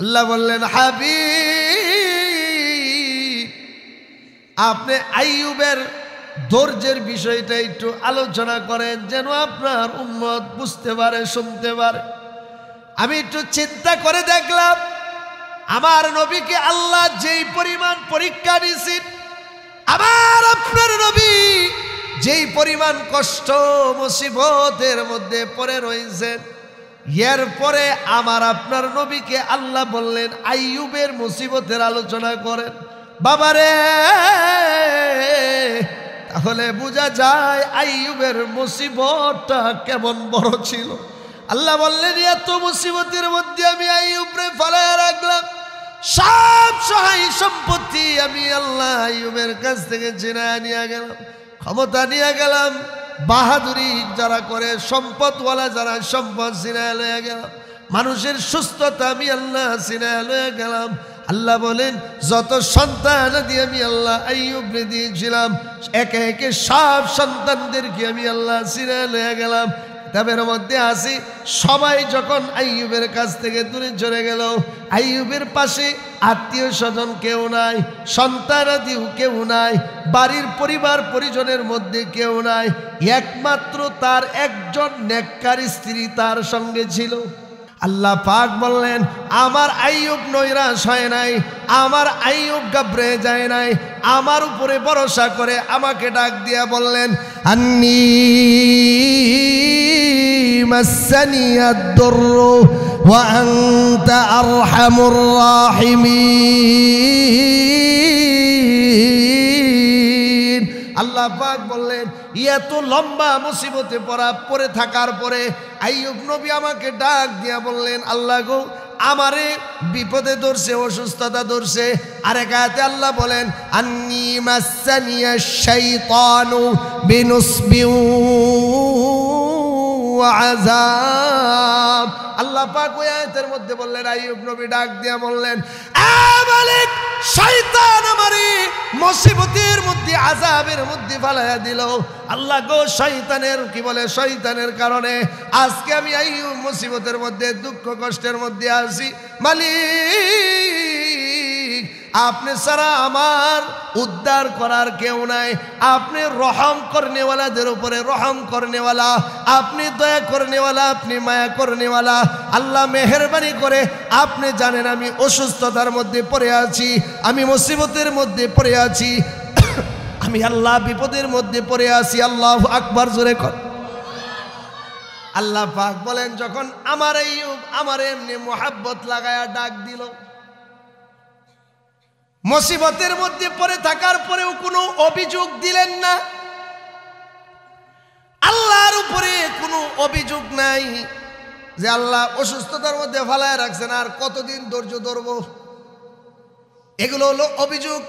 আল্লাহ বললেন, হাবিব আপনি আইয়ুবের ধৈর্যের বিষয়টা একটু আলোচনা করেন, যেন আপনার উম্মত বুঝতে পারে, শুনতে পারে। আমি একটু চিন্তা করে দেখলাম, আমার নবীকে আল্লাহ যেই পরিমাণ পরীক্ষা দিয়েছেন, আমার আপনার নবী যেই পরিমাণ কষ্ট মুসিবতের মধ্যে পড়ে রয়েছেন, এরপরে আমার আপনার নবীকে আল্লাহ বললেন আইয়ুবের মুসিবতের আলোচনা করেন। বাবারে, তাহলে বোঝা যায় আইয়ুবের মুসিবতটা কেমন বড় ছিল। আল্লাহ বললেন, এত মুসিবতের মধ্যে আমি আইয়ুবরে ফালায়া রাখলাম, সব সহায় সম্পত্তি আমি আল্লাহ আইয়ুবের কাছ থেকে ছিনায় নিয়ে গেলাম, ক্ষমতা নিয়ে গেলাম, বাহাদুরি যারা করে, সম্পদওয়ালা যারা সম্পদ ছিনায় লয়ে গেলাম, মানুষের সুস্থতা আমি আল্লাহ ছিনায় লয়ে গেলাম। আল্লাহ বলেন, যত সন্তান দিয়ে আমি আল্লাহ আইয়ুবরে দিয়েছিলাম, একে একে সব সন্তানদেরকে আমি আল্লাহ ছিনায় লয়ে গেলাম। কিতাবের মধ্যে আসি, সবাই যখন আইয়ুবের কাছ থেকে দূরে চলে গেল, আইয়ুবের পাশে আত্মীয় স্বজন কেউ নাই, সন্তানাদিও কেউ নাই, বাড়ির পরিবার পরিজনের মধ্যে কেউ নাই, একমাত্র তার একজন নেককার স্ত্রী তার সঙ্গে ছিল। আল্লাহ পাক বললেন, আমার আইয়ুব নৈরাশ হয় নাই, আমার আইয়ুব ঘাবড়ে যায় নাই, আমার উপরে ভরসা করে আমাকে ডাক দিয়া বললেন, আন্নী মাসানিয়াদ দুররু ওয়া আনতা আরহামুর রাহিমিন। আল্লাহ পাক বললেন, এত লম্বা মুসিবতে পড়ে থাকার পরে আইয়ুব নবী আমাকে ডাক দিয়া বললেন, আল্লাহ গো, আমারে বিপদে ধরছে, অসুস্থতা ধরছে। আরেক আয়াতে আল্লাহ বলেন, আন্নী মাসানিয়াশ শাইতানু বিনুসবিউ ওয়া আযাব। আল্লাহ পাক ওই আয়াতের মধ্যে বললেন, আইয়ুব নবী ডাক দিয়া বললেন, আ মালিক, শয়তান আমারে মুসিবতের মধ্যে, আযাবের মধ্যে ফালায়া দিল। আল্লাহ গো, শয়তানের কি বলে, শয়তানের কারণে আজকে আমি আইয়ুব মুসিবতের মধ্যে, দুঃখ কষ্টের মধ্যে আছি। মালিক, আপনি ছাড়া আমার উদ্ধার করার কেউ নাই। আপনি রহম করনেওয়ালাদের উপরে রহম করনেওয়ালা, আপনি দয়া করনেওয়ালা, আপনি মায়া করনেওয়ালা। আল্লাহ মেহেরবানি করে, আপনি জানেন আমি অসুস্থতার মধ্যে পড়ে আছি, আমি মুসিবতের মধ্যে পড়ে আছি, আমি আল্লাহ বিপদের মধ্যে পড়ে আছি। আল্লাহু আকবার, জোরে কর। আল্লাহ পাক বলেন, যখন আমার আইয়ুব আমার এমনি মোহাব্বত লাগায়া ডাক দিল, মুসিবতের মধ্যে পড়ে থাকার পরেও কোনো অভিযোগ দিলেন না, আল্লাহর উপরে কোনো অভিযোগ নাই যে আল্লাহ অসুস্থতার মধ্যে ফালায় রাখছেন, আর কতদিন ধৈর্য ধরব। এগুলো হলো অভিযোগ।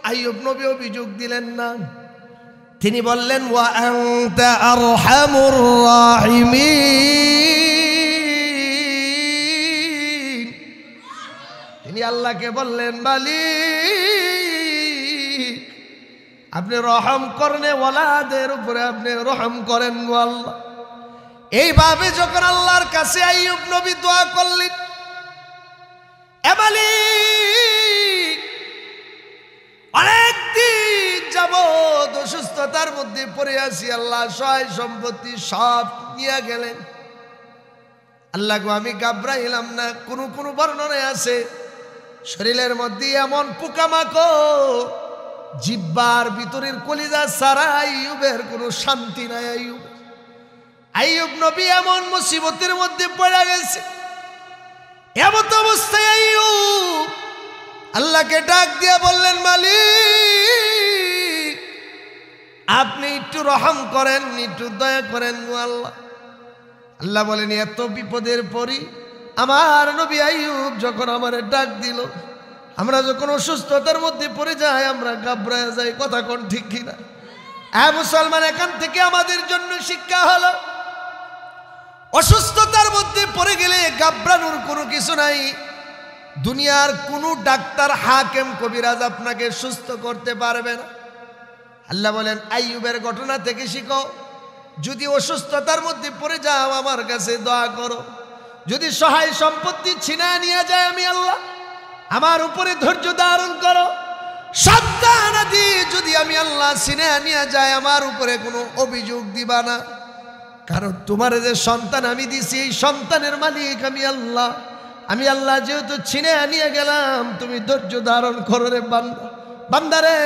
আইয়ুব নবী অভিযোগ দিলেন না, তিনি বললেন, ওয়া আনতা আরহামুর রাহিমিন। তিনি আল্লাহকে বললেন, মালিক, আপনি রহম করনে ওয়ালাদের উপরে আপনি রহম করেন গো আল্লাহ। এইভাবে যখন আল্লাহর কাছে আইয়ুব নবী দোয়া করলেন, এ মালিক, অনেকদিন যাবত অসুস্থতার মধ্যে পড়ে আছি, আল্লাহ সহায় সম্পত্তি সব নিয়ে গেলেন। আল্লাহ গো, আমি ঘাবড়াইলাম না। কোন বর্ণনায় আছে, শরীরের মধ্যে এমন পোকামাকড়, জিহ্বার ভিতরের কলিজা ছাড়া আইয়ুবের কোনো শান্তি নাই। আইয়ুব নবী এমন মুসিবতের মধ্যে পড়ে গেছে, এমন অবস্থায় আইয়ুব আল্লাহকে ডাক দিয়ে বললেন, মালিক, আপনি একটু রহম করেন, একটু দয়া করেন গো আল্লাহ। আল্লাহ বলেন, এত বিপদের পরই আমার নবী আইয়ুব যখন আমারে ডাক দিল, আমরা যখন অসুস্থতার মধ্যে পড়ে যাই আমরা ঘাবড়ায় যাই। কথা কোন ঠিক কিনা? মুসলমান, এখান থেকে আমাদের জন্য শিক্ষা হলো, অসুস্থতার মধ্যে পড়ে গেলে ঘাবড়ানোর কোনো কিছু নাই। দুনিয়ার কোনো ডাক্তার, হাকিম, কবিরাজ আপনাকে সুস্থ করতে পারবে না। আল্লাহ বলেন, আইয়ুবের ঘটনা থেকে শিখো, যদি অসুস্থতার মধ্যে পড়ে যাও আমার কাছে দোয়া করো, যদি সহায় সম্পত্তি ছিনায় নিয়ে যায় আমি আল্লাহ আমার উপরে ধৈর্য ধারণ করো। সন্তানাদি যদি আমি আল্লাহ সিনে নিয়ে যায়, আমার উপরে কোনো অভিযোগ দিবা না, কারণ তোমার যে সন্তান আমি দিছি এই সন্তানের মালিক আমি আল্লাহ। আমি আল্লাহ যেহেতু ছিনে নিয়ে গেলাম, তুমি ধৈর্য ধারণ করো রে বান্দারে।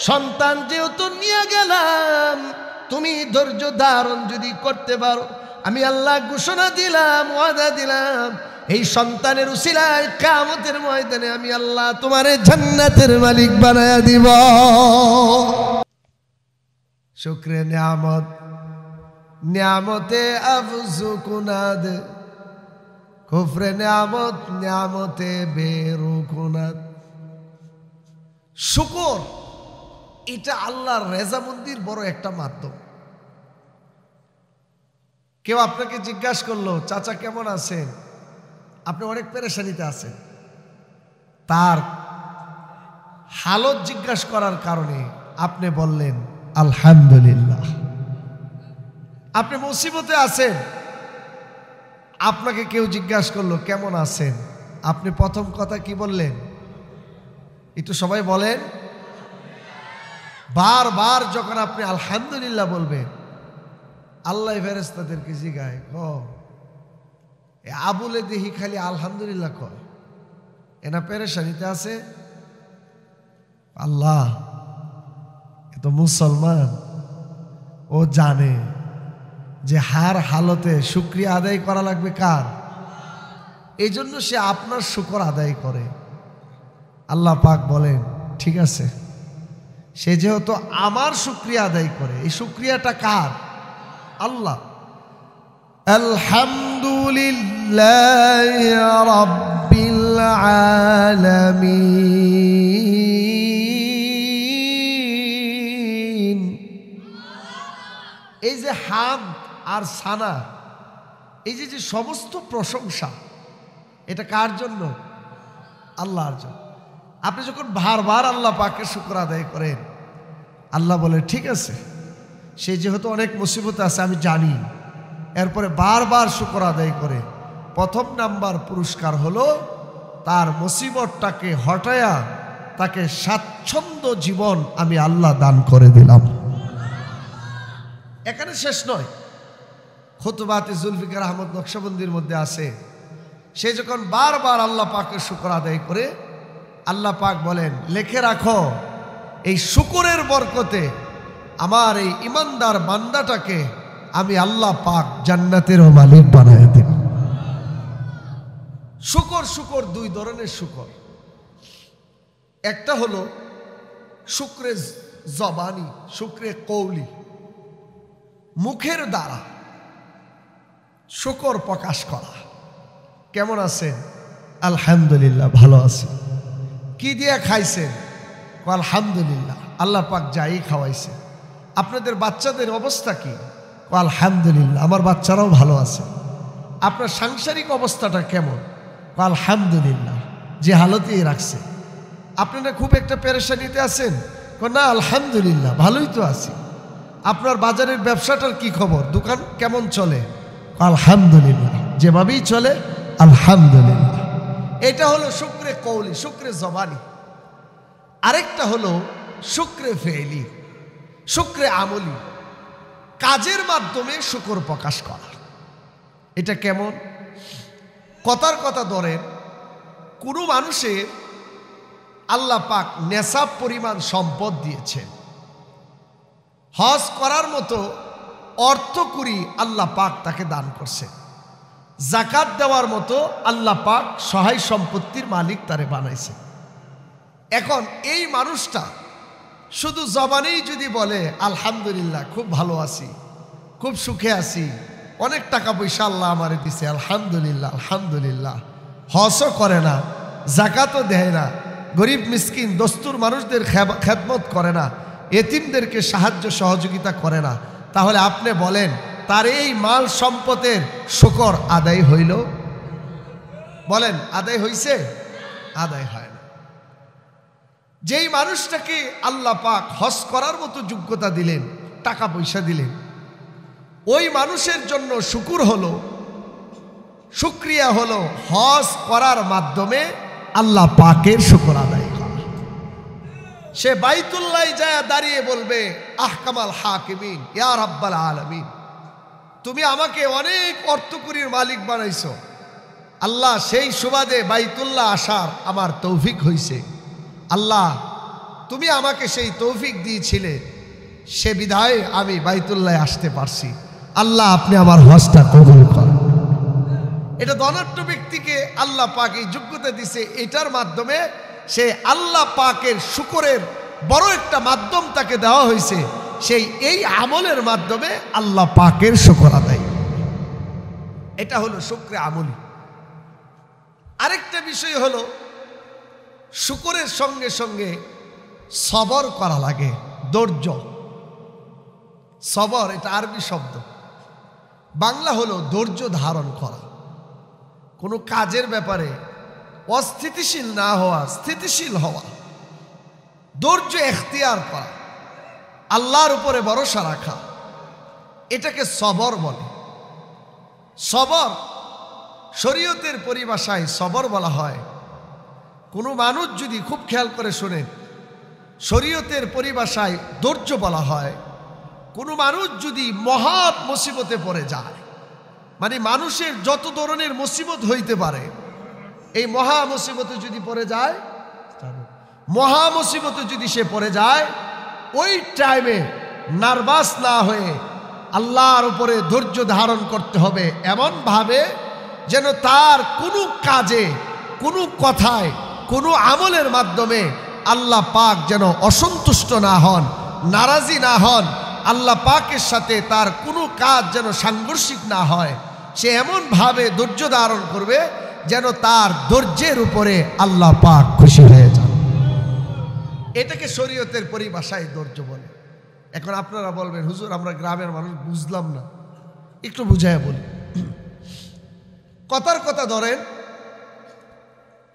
সন্তান যেহেতু নিয়ে গেলাম, তুমি ধৈর্য ধারণ যদি করতে পারো, আমি আল্লাহ ঘোষণা দিলাম, ওয়াদা দিলাম, এই সন্তানের উসিলায় কিয়ামতের ময়দানে আমি আল্লাহ তোমারে জান্নাতের মালিক বানায়া দিব। শুকরে নিয়ামত, নিয়ামতে আফজু কুনাদ, কুফরে নিয়ামত, নিয়ামতে বেরুকুনাদ। শুকর এটা আল্লাহর রেজামন্দির বড় একটা মাধ্যম। কেউ আপনাকে জিজ্ঞাসা করলো, চাচা কেমন আছেন? আপনি অনেক পেরেশানিতে আছেন, তার হালত জিজ্ঞাসা করার কারণে আপনি বললেন আলহামদুলিল্লাহ। আপনি মুসিবতে আছেন, আপনাকে কেউ জিজ্ঞাসা করলো কেমন আছেন, আপনি প্রথম কথা কি বললেন? একটু সবাই বলেন। বারবার যখন আপনি আলহামদুলিল্লাহ বলবেন, আল্লাহ ফেরেশতাদেরকে জিগায়, আবুলে দেখি খালি আলহামদুলিল্লাহ কয়, এনা পেরেশানিতে আছে। আল্লাহ এ তো মুসলমান, ও জানে যে হার হালতে শুকরিয়া আদায় করা লাগবে কার? এই জন্য সে আপনার শুকর আদায় করে। আল্লাহ পাক বলেন ঠিক আছে, সে যেহেতু আমার শুকরিয়া আদায় করে, এই শুকরিয়াটা কার? আল্লাহ। আলহামদুলিল্লাহি রাব্বিল আলামিন। এই যে হামদ আর সানা, এই যে সমস্ত প্রশংসা, এটা কার জন্য? আল্লাহর জন্য। আপনি যখন বারবার আল্লাহ পাকের শুকর আদায় করেন, আল্লাহ বলে ঠিক আছে, সে যেহেতু অনেক মুসিবতে আছে আমি জানি, এরপরে বারবার শুকর আদায় করে, প্রথম নাম্বার পুরস্কার হলো তার মুসিবতটাকে হটায়া তাকে স্বাচ্ছন্দ্য জীবন আমি আল্লাহ দান করে দিলাম। এখানে শেষ নয়, খুতবাতে জুলফিকার আহমদ নকশবন্দির মধ্যে আছে, সে যখন বারবার আল্লাহ পাকের শুকর আদায় করে, আল্লাহ পাক বলেন লিখে রাখো, এই শুকরের বরকতে আমার এই ইমানদার বান্দাটাকে আমি আল্লাহ পাক জান্নাতের মালিক বানায় দেব। শুকর শুকর দুই ধরনের শুকর। একটা হলো শুকরে জবানি, শুকরে কৌলি, মুখের দ্বারা শুকর প্রকাশ করা। কেমন আছেন? আলহামদুলিল্লাহ ভালো আছে। কি দিয়ে খাইছেন? আলহামদুলিল্লাহ, আল্লাহ পাক যাই খাওয়াইছে। আপনাদের বাচ্চাদের অবস্থা কি? আলহামদুলিল্লাহ, আমার বাচ্চারাও ভালো আছে। আপনার সাংসারিক অবস্থাটা কেমন? আলহামদুলিল্লাহ, যে হালতেই রাখছে। আপনারা খুব একটা পেরেশানিতে আছেন? না আলহামদুলিল্লাহ ভালোই তো আছি। আপনার বাজারের ব্যবসাটার কি খবর? দোকান কেমন চলে? আলহামদুলিল্লাহ, যেভাবেই চলে আলহামদুলিল্লাহ। এটা হলো শুকরে কৌলি, শুকরে জবানি। আরেকটা হলো শুকরে ফেলি, শুকরে আমলি, কাজের মাধ্যমে শুকর প্রকাশ করা। এটা কেমন? কথার কথা ধরেন, কোনো মানুষের আল্লাহ পাক নেশাব পরিমাণ সম্পদ দিয়েছেন, হজ করার মতো অর্থকড়ি আল্লাহ পাক তাকে দান করছে, জাকাত দেওয়ার মতো আল্লাহ পাক সহায় সম্পত্তির মালিক তারে বানাইছে। এখন এই মানুষটা শুধু জবানেই যদি বলে আলহামদুলিল্লাহ খুব ভালো আছি, খুব সুখে আছি, অনেক টাকা পয়সা আল্লাহ আমারে দিছে, আলহামদুলিল্লাহ আলহামদুলিল্লাহ, হজও করে না, জাকাতও দেয় না, গরিব মিসকিন দস্তুর মানুষদের খেদমত করে না, এতিমদেরকে সাহায্য সহযোগিতা করে না, তাহলে আপনি বলেন তার এই মাল সম্পদের শুকর আদায় হইল? বলেন আদায় হইছে? আদায় হয় না। যেই মানুষটাকে আল্লাহ পাক হজ করার মতো যোগ্যতা দিলেন, টাকা পয়সা দিলেন, ওই মানুষের জন্য শুকুর হলো, শুকরিয়া হলো হজ করার মাধ্যমে আল্লাহ পাকের শুকর আদায় করা। সে বাইতুল্লাহ যায় দাঁড়িয়ে বলবে আহকামাল হাকিমিন ইয়া রাব্বাল আলামিন, তুমি আমাকে অনেক অর্থকরীর মালিক বানাইছো আল্লাহ, সেই সুবাদে বাইতুল্লাহ আসার আমার তৌফিক হইছে আল্লাহ, তুমি আমাকে সেই তৌফিক দিয়েছিলে, সে বিধায় আমি বাইতুল্লাহ আসতে পারছি, আল্লাহ আপনি আমার হজটা কবুল করেন। এটা ধনাঢ্য ব্যক্তিকে আল্লাহ পাক এই যোগ্যতা দিছে, এটার মাধ্যমে সে আল্লাহ পাকের শুকরের বড় একটা মাধ্যম তাকে দেওয়া হয়েছে, সেই এই আমলের মাধ্যমে আল্লাহ পাকের শুকর আদায়। এটা হলো শুকরে আমলি। আরেকটা বিষয় হলো শুকরের সঙ্গে সঙ্গে সবর করা লাগে, ধৈর্য। সবর এটা আরবি শব্দ, বাংলা হলো ধৈর্য ধারণ করা। কোনো কাজের ব্যাপারে অস্থিতিশীল না হওয়া, স্থিতিশীল হওয়া, ধৈর্য এখতিয়ার করা, আল্লাহর উপরে ভরসা রাখা, এটাকে সবর বলে। সবর শরীয়তের পরিভাষায় সবর বলা হয়। কোনো মানুষ যদি খুব খেয়াল করে শোনেন, শরীয়তের পরিভাষায় ধৈর্য বলা হয় কোনো মানুষ যদি মহা মুসিবতে পড়ে যায়, মানে মানুষের যত ধরনের মুসিবত হইতে পারে, এই মহা মুসিবতে যদি পড়ে যায়, মহা মুসিবতে যদি সে পড়ে যায়, ওই টাইমে নার্ভাস না হয়ে আল্লাহর উপরে ধৈর্য ধারণ করতে হবে, এমন ভাবে যেন তার কোনো কাজে, কোনো কথায়, কোনো আমলের মাধ্যমে আল্লাহ পাক যেন অসন্তুষ্ট না হন, নারাজি না হন, আল্লাহ পাকের সাথে তার কোনো কাজ যেন সাংঘর্ষিক না হয়। সে এমন ভাবে ধৈর্য ধারণ করবে যেন তার ধৈর্যের উপরে আল্লাহ পাক খুশি হয়ে যান। এটাকে শরীয়তের পরিভাষায় ধৈর্য বলে। এখন আপনারা বলবেন হুজুর আমরা গ্রামের মানুষ বুঝলাম না, একটু বুঝাইয়া বলি। কথার কথা ধরেন,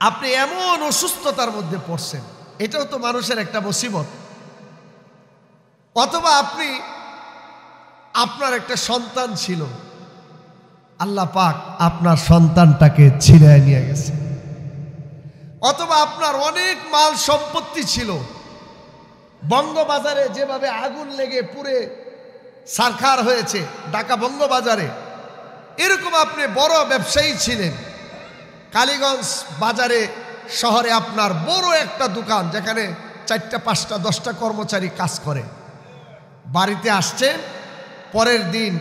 আপনি এমন অসুস্থতার মধ্যে পড়ছেন, এটাও তো মানুষের একটা মুসিবত। অথবা আপনি, আপনার একটা সন্তান ছিল, আল্লাহ পাক আপনার সন্তানটাকে ছিনিয়ে নিয়ে গেছে। অথবা আপনার অনেক মাল সম্পত্তি ছিল, বঙ্গবাজারে যেভাবে আগুন লেগে পুড়ে ছারখার হয়েছে ঢাকা বঙ্গবাজারে, এরকম আপনি বড় ব্যবসায়ী ছিলেন, কালীগঞ্জ বাজারে শহরে আপনার বড় একটা দোকান, যেখানে 4টা 5টা 10টা কর্মচারী কাজ করে। বাড়িতে আসছেন, পরের দিন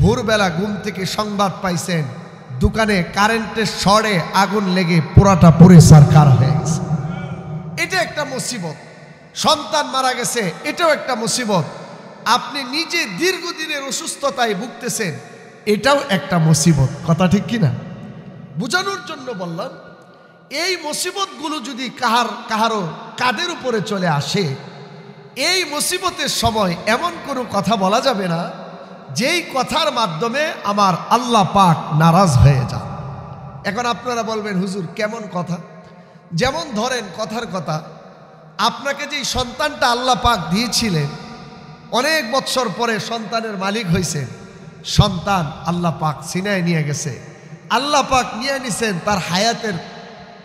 ভোরবেলা ঘুম থেকে সংবাদ পাইছেন দোকানে কারেন্টের শর্টে আগুন লেগে পুরাটা পুরে ছারখার হয়ে গেছে। এটা একটা মুসিবত। সন্তান মারা গেছে, এটাও একটা মুসিবত। আপনি নিজে দীর্ঘদিনের অসুস্থতায় ভুগতেছেন, এটাও একটা মুসিবত। কথা ঠিক কিনা? বোঝানোর জন্য বললাম, এই মুসিবতগুলো যদি কাহারো কাদের উপরে চলে আসে, এই মুসিবতের সময় এমন কোনো কথা বলা যাবে না যেই কথার মাধ্যমে আমার আল্লাহ পাক নারাজ হয়ে যান। এখন আপনারা বলবেন হুজুর কেমন কথা? যেমন ধরেন কথার কথা, আপনাকে যেই সন্তানটা আল্লাহ পাক দিয়েছিলেন, অনেক বৎসর পরে সন্তানের মালিক হয়েছেন, সন্তান আল্লাহ পাক ছিনিয়ে নিয়ে গেছে, আল্লাহ পাক নিয়ে নিছেন,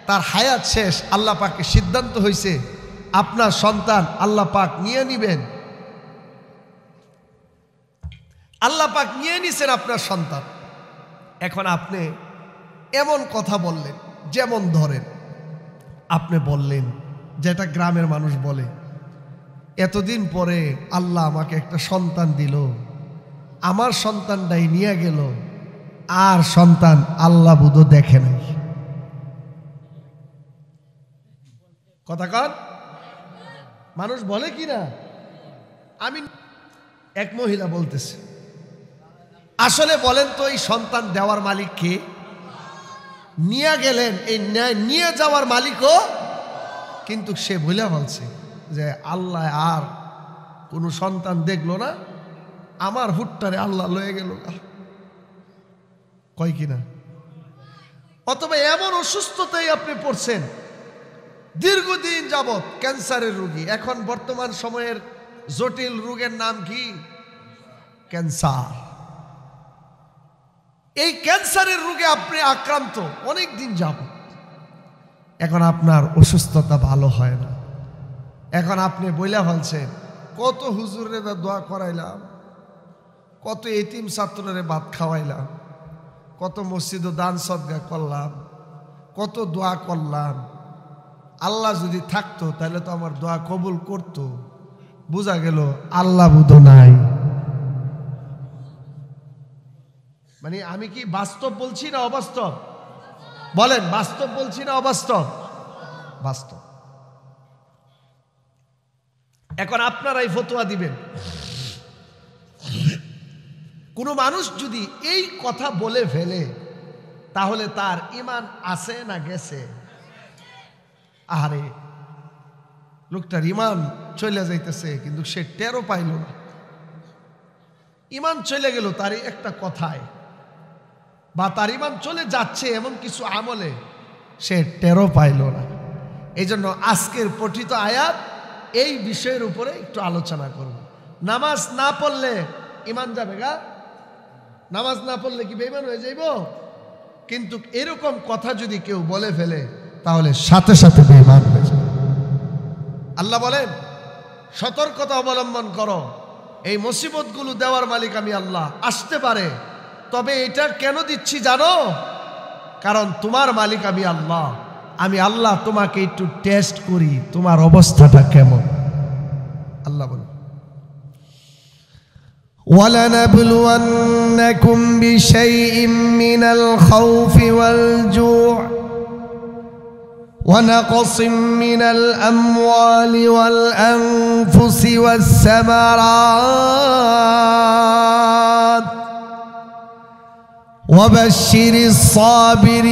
তার হায়াত শেষ, আল্লাহ পাকের সিদ্ধান্ত হয়েছে আপনার সন্তান আল্লাহ পাক নিয়ে নিবেন। আল্লাহ পাক নিয়ে নিছেন আপনার সন্তান। এখন আপনি এমন কথা বললেন, যেমন ধরেন আপনি বললেন, যেটা গ্রামের মানুষ বলে, এতদিন পরে আল্লাহ আমাকে একটা সন্তান দিল, আমার সন্তানটাই নিয়ে গেল, আর সন্তান আল্লাহ বুধ দেখে নাই। কথা কন, মানুষ বলে কি না? আমি এক মহিলা বলতেছে, আসলে বলেন তো এই সন্তান দেওয়ার মালিক কে? নিয়ে গেলেন, এই নিয়ে যাওয়ার মালিকও কিন্তু সে ভুলে বলছে যে আল্লাহ আর কোনো সন্তান দেখলো না, আমার হুট্টারে আল্লাহ লয়ে গেল। কয় কিনা? অথবা এমন অসুস্থতায় আপনি পড়ছেন, দীর্ঘদিন যাবৎ ক্যান্সারের রোগী। এখন বর্তমান সময়ের জটিল রোগের নাম কি? ক্যান্সার। এই ক্যান্সারের রোগে আপনি আক্রান্ত অনেক দিন যাবৎ। এখন আপনার অসুস্থতা ভালো হয় না, এখন আপনি বইলা ফেলছেন কত হুজুরের দোয়া করাইলাম, কত এতিম ছাত্রের ভাত খাওয়াইলাম, কত মসজিদ দান সদকা করলাম, কত দোয়া করলাম, আল্লাহ যদি থাকতো তাহলে তো আমার দোয়া কবুল করতো। বোঝা গেল আল্লাহ বুধ নাই। মানে আমি কি বাস্তব বলছি না অবাস্তব? বলেন, বাস্তব বলছি না অবাস্তব? বাস্তব। এখন আপনারাই ফতোয়া দিবেন, কোন মানুষ যদি এই কথা বলে ফেলে তাহলে তার ঈমান আছে না গেছে? আরে লোকটার ঈমান চলে যাইতেছে কিন্তু সে টেরও পাইল না। ঈমান চলে গেল তার একটা কথায়, বা তার ঈমান চলে যাচ্ছে এমন কিছু আমলে, সে টেরও পাইল না। এই জন্য আজকের পঠিত আয়াত এই বিষয়ের উপরে একটু আলোচনা করব। নামাজ না পড়লে ঈমান যাবে গা? নামাজ না পড়লে কি বেঈমান হয়ে যাইব? কিন্তু এরকম কথা যদি কেউ বলে ফেলে তাহলে সাথে সাথে বেঈমান হয়ে যাবে। আল্লাহ বলেন, সতর্কতা অবলম্বন করো, এই মুসিবতগুলো দেওয়ার মালিক আমি আল্লাহ। আসতে পারে, তবে এটা কেন দিচ্ছি জানো? কারণ তোমার মালিক আমি আল্লাহ। আমি আল্লাহ তোমাকে একটু টেস্ট করি, তোমার অবস্থাটা কেমন। আল্লাহ বলেন, وَلَنَبْلُوَنَّكُمْ بِشَيْءٍ مِّنَ الْخَوْفِ وَالْجُوعِ وَنَقْصٍ مِّنَ الْأَمْوَالِ وَالْأَنفُسِ وَالثَّمَرَاتِ وَبَشِّرِ الصَّابِرِينَ।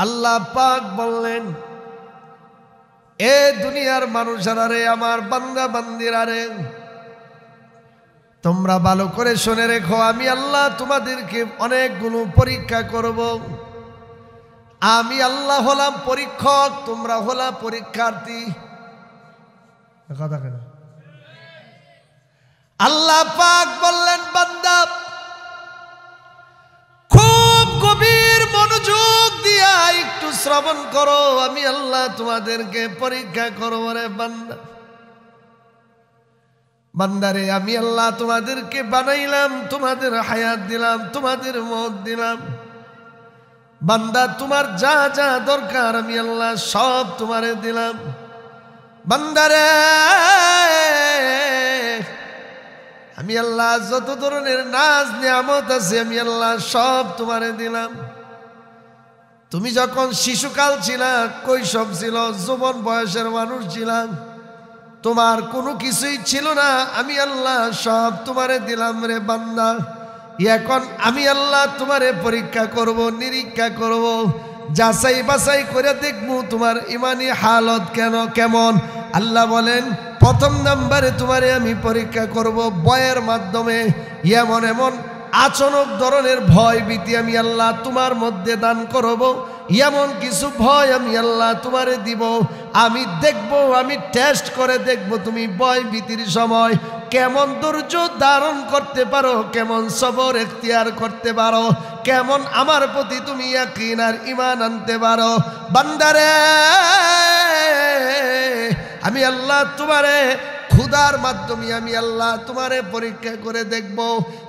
আল্লাহ পাক বললেন, এ দুনিয়ার মানুষেরা রে, আমার বান্দা বান্দিরা রে, তোমরা ভালো করে শুনে রেখো, আমি আল্লাহ তোমাদেরকে অনেকগুলো পরীক্ষা করব। আমি আল্লাহ হলাম পরীক্ষক, তোমরা হলা পরীক্ষার্থী। কথা কেন? আল্লাহ পাক বললেন, বান্দা খুব গভীর মনোযোগ দিয়া একটু শ্রবণ করো, আমি আল্লাহ তোমাদেরকে পরীক্ষা করব রে বান্দা। বান্দারে, আমি আল্লাহ তোমাদেরকে বানাইলাম, তোমাদের হায়াত দিলাম, তোমাদের মওত দিলাম। বান্দা, তোমার যা যা দরকার আমি আল্লাহ সব তোমারে দিলাম। বান্দারে, আমি আল্লাহ যত ধরনের নাজ নিয়ামত আছে আমি আল্লাহ সব তোমারে দিলাম। তুমি যখন শিশুকাল ছিলা, কৈশোর ছিল, যৌবন বয়সের মানুষ ছিলাম, তোমার কোনো কিছুই ছিল না, আমি আল্লাহ সব তোমারে দিলাম রে বান্দা। এখন আমি আল্লাহ তোমারে পরীক্ষা করব, নিরীক্ষা করব, যাচাই বাছাই করে দেখবো তোমার ইমানি হালত কেমন। আল্লাহ বলেন, প্রথম নম্বরে তোমারে আমি পরীক্ষা করব ভয়ের মাধ্যমে। এমন এমন আচরণ ধরনের ভয় ভীতি আমি আল্লাহ তোমার মধ্যে দান করব, এমন কিছু ভয় আমি আল্লাহ তোমারে দিব। আমি দেখব, আমি টেস্ট করে দেখব তুমি ভয় ভীতির সময় কেমন ধৈর্য ধারণ করতে পারো, কেমন সবর এখতিয়ার করতে পারো, কেমন আমার প্রতি তুমি ইয়াকিন আর ঈমান আনতে পারো। বান্দারে, আমি আল্লাহ তোমারে ক্ষুধার মাধ্যমে আমি আল্লাহ তোমারে পরীক্ষা করে দেখব।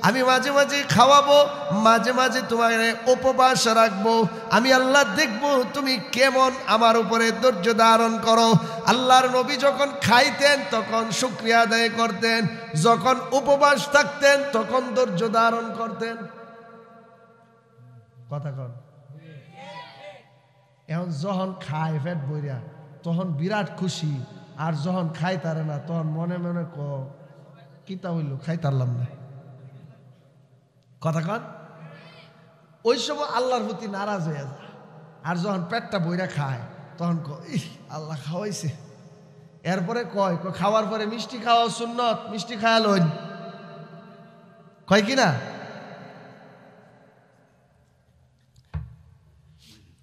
আমি মাঝে মাঝে খাওয়াবো, মাঝে মাঝে তোমারে উপবাস রাখবো। আমি আল্লাহ দেখব তুমি কেমন আমার উপরে ধৈর্য ধারণ করো। আল্লাহর নবী যখন খাইতেন তখন শুকরিয়া আদায় করতেন, যখন উপবাস থাকতেন তখন ধৈর্য ধারণ করতেন। কথা কন। এখন যখন খায় পেট ভরিয়া তখন বিরাট খুশি, আর যখন খাইতারে না তখন মনে মনে কিতা হইল, খাইতারলাম না। কথা কন। ওই সময় আল্লাহর প্রতি নারাজ হয়ে যায়। আর যখন পেটটা বইরা খায় তখন আল্লাহ খাওয়াইছে। এরপরে কয় খাওয়ার পরে মিষ্টি খাওয়া সুন্নত, মিষ্টি খাওয়ালইন, কয় কিনা?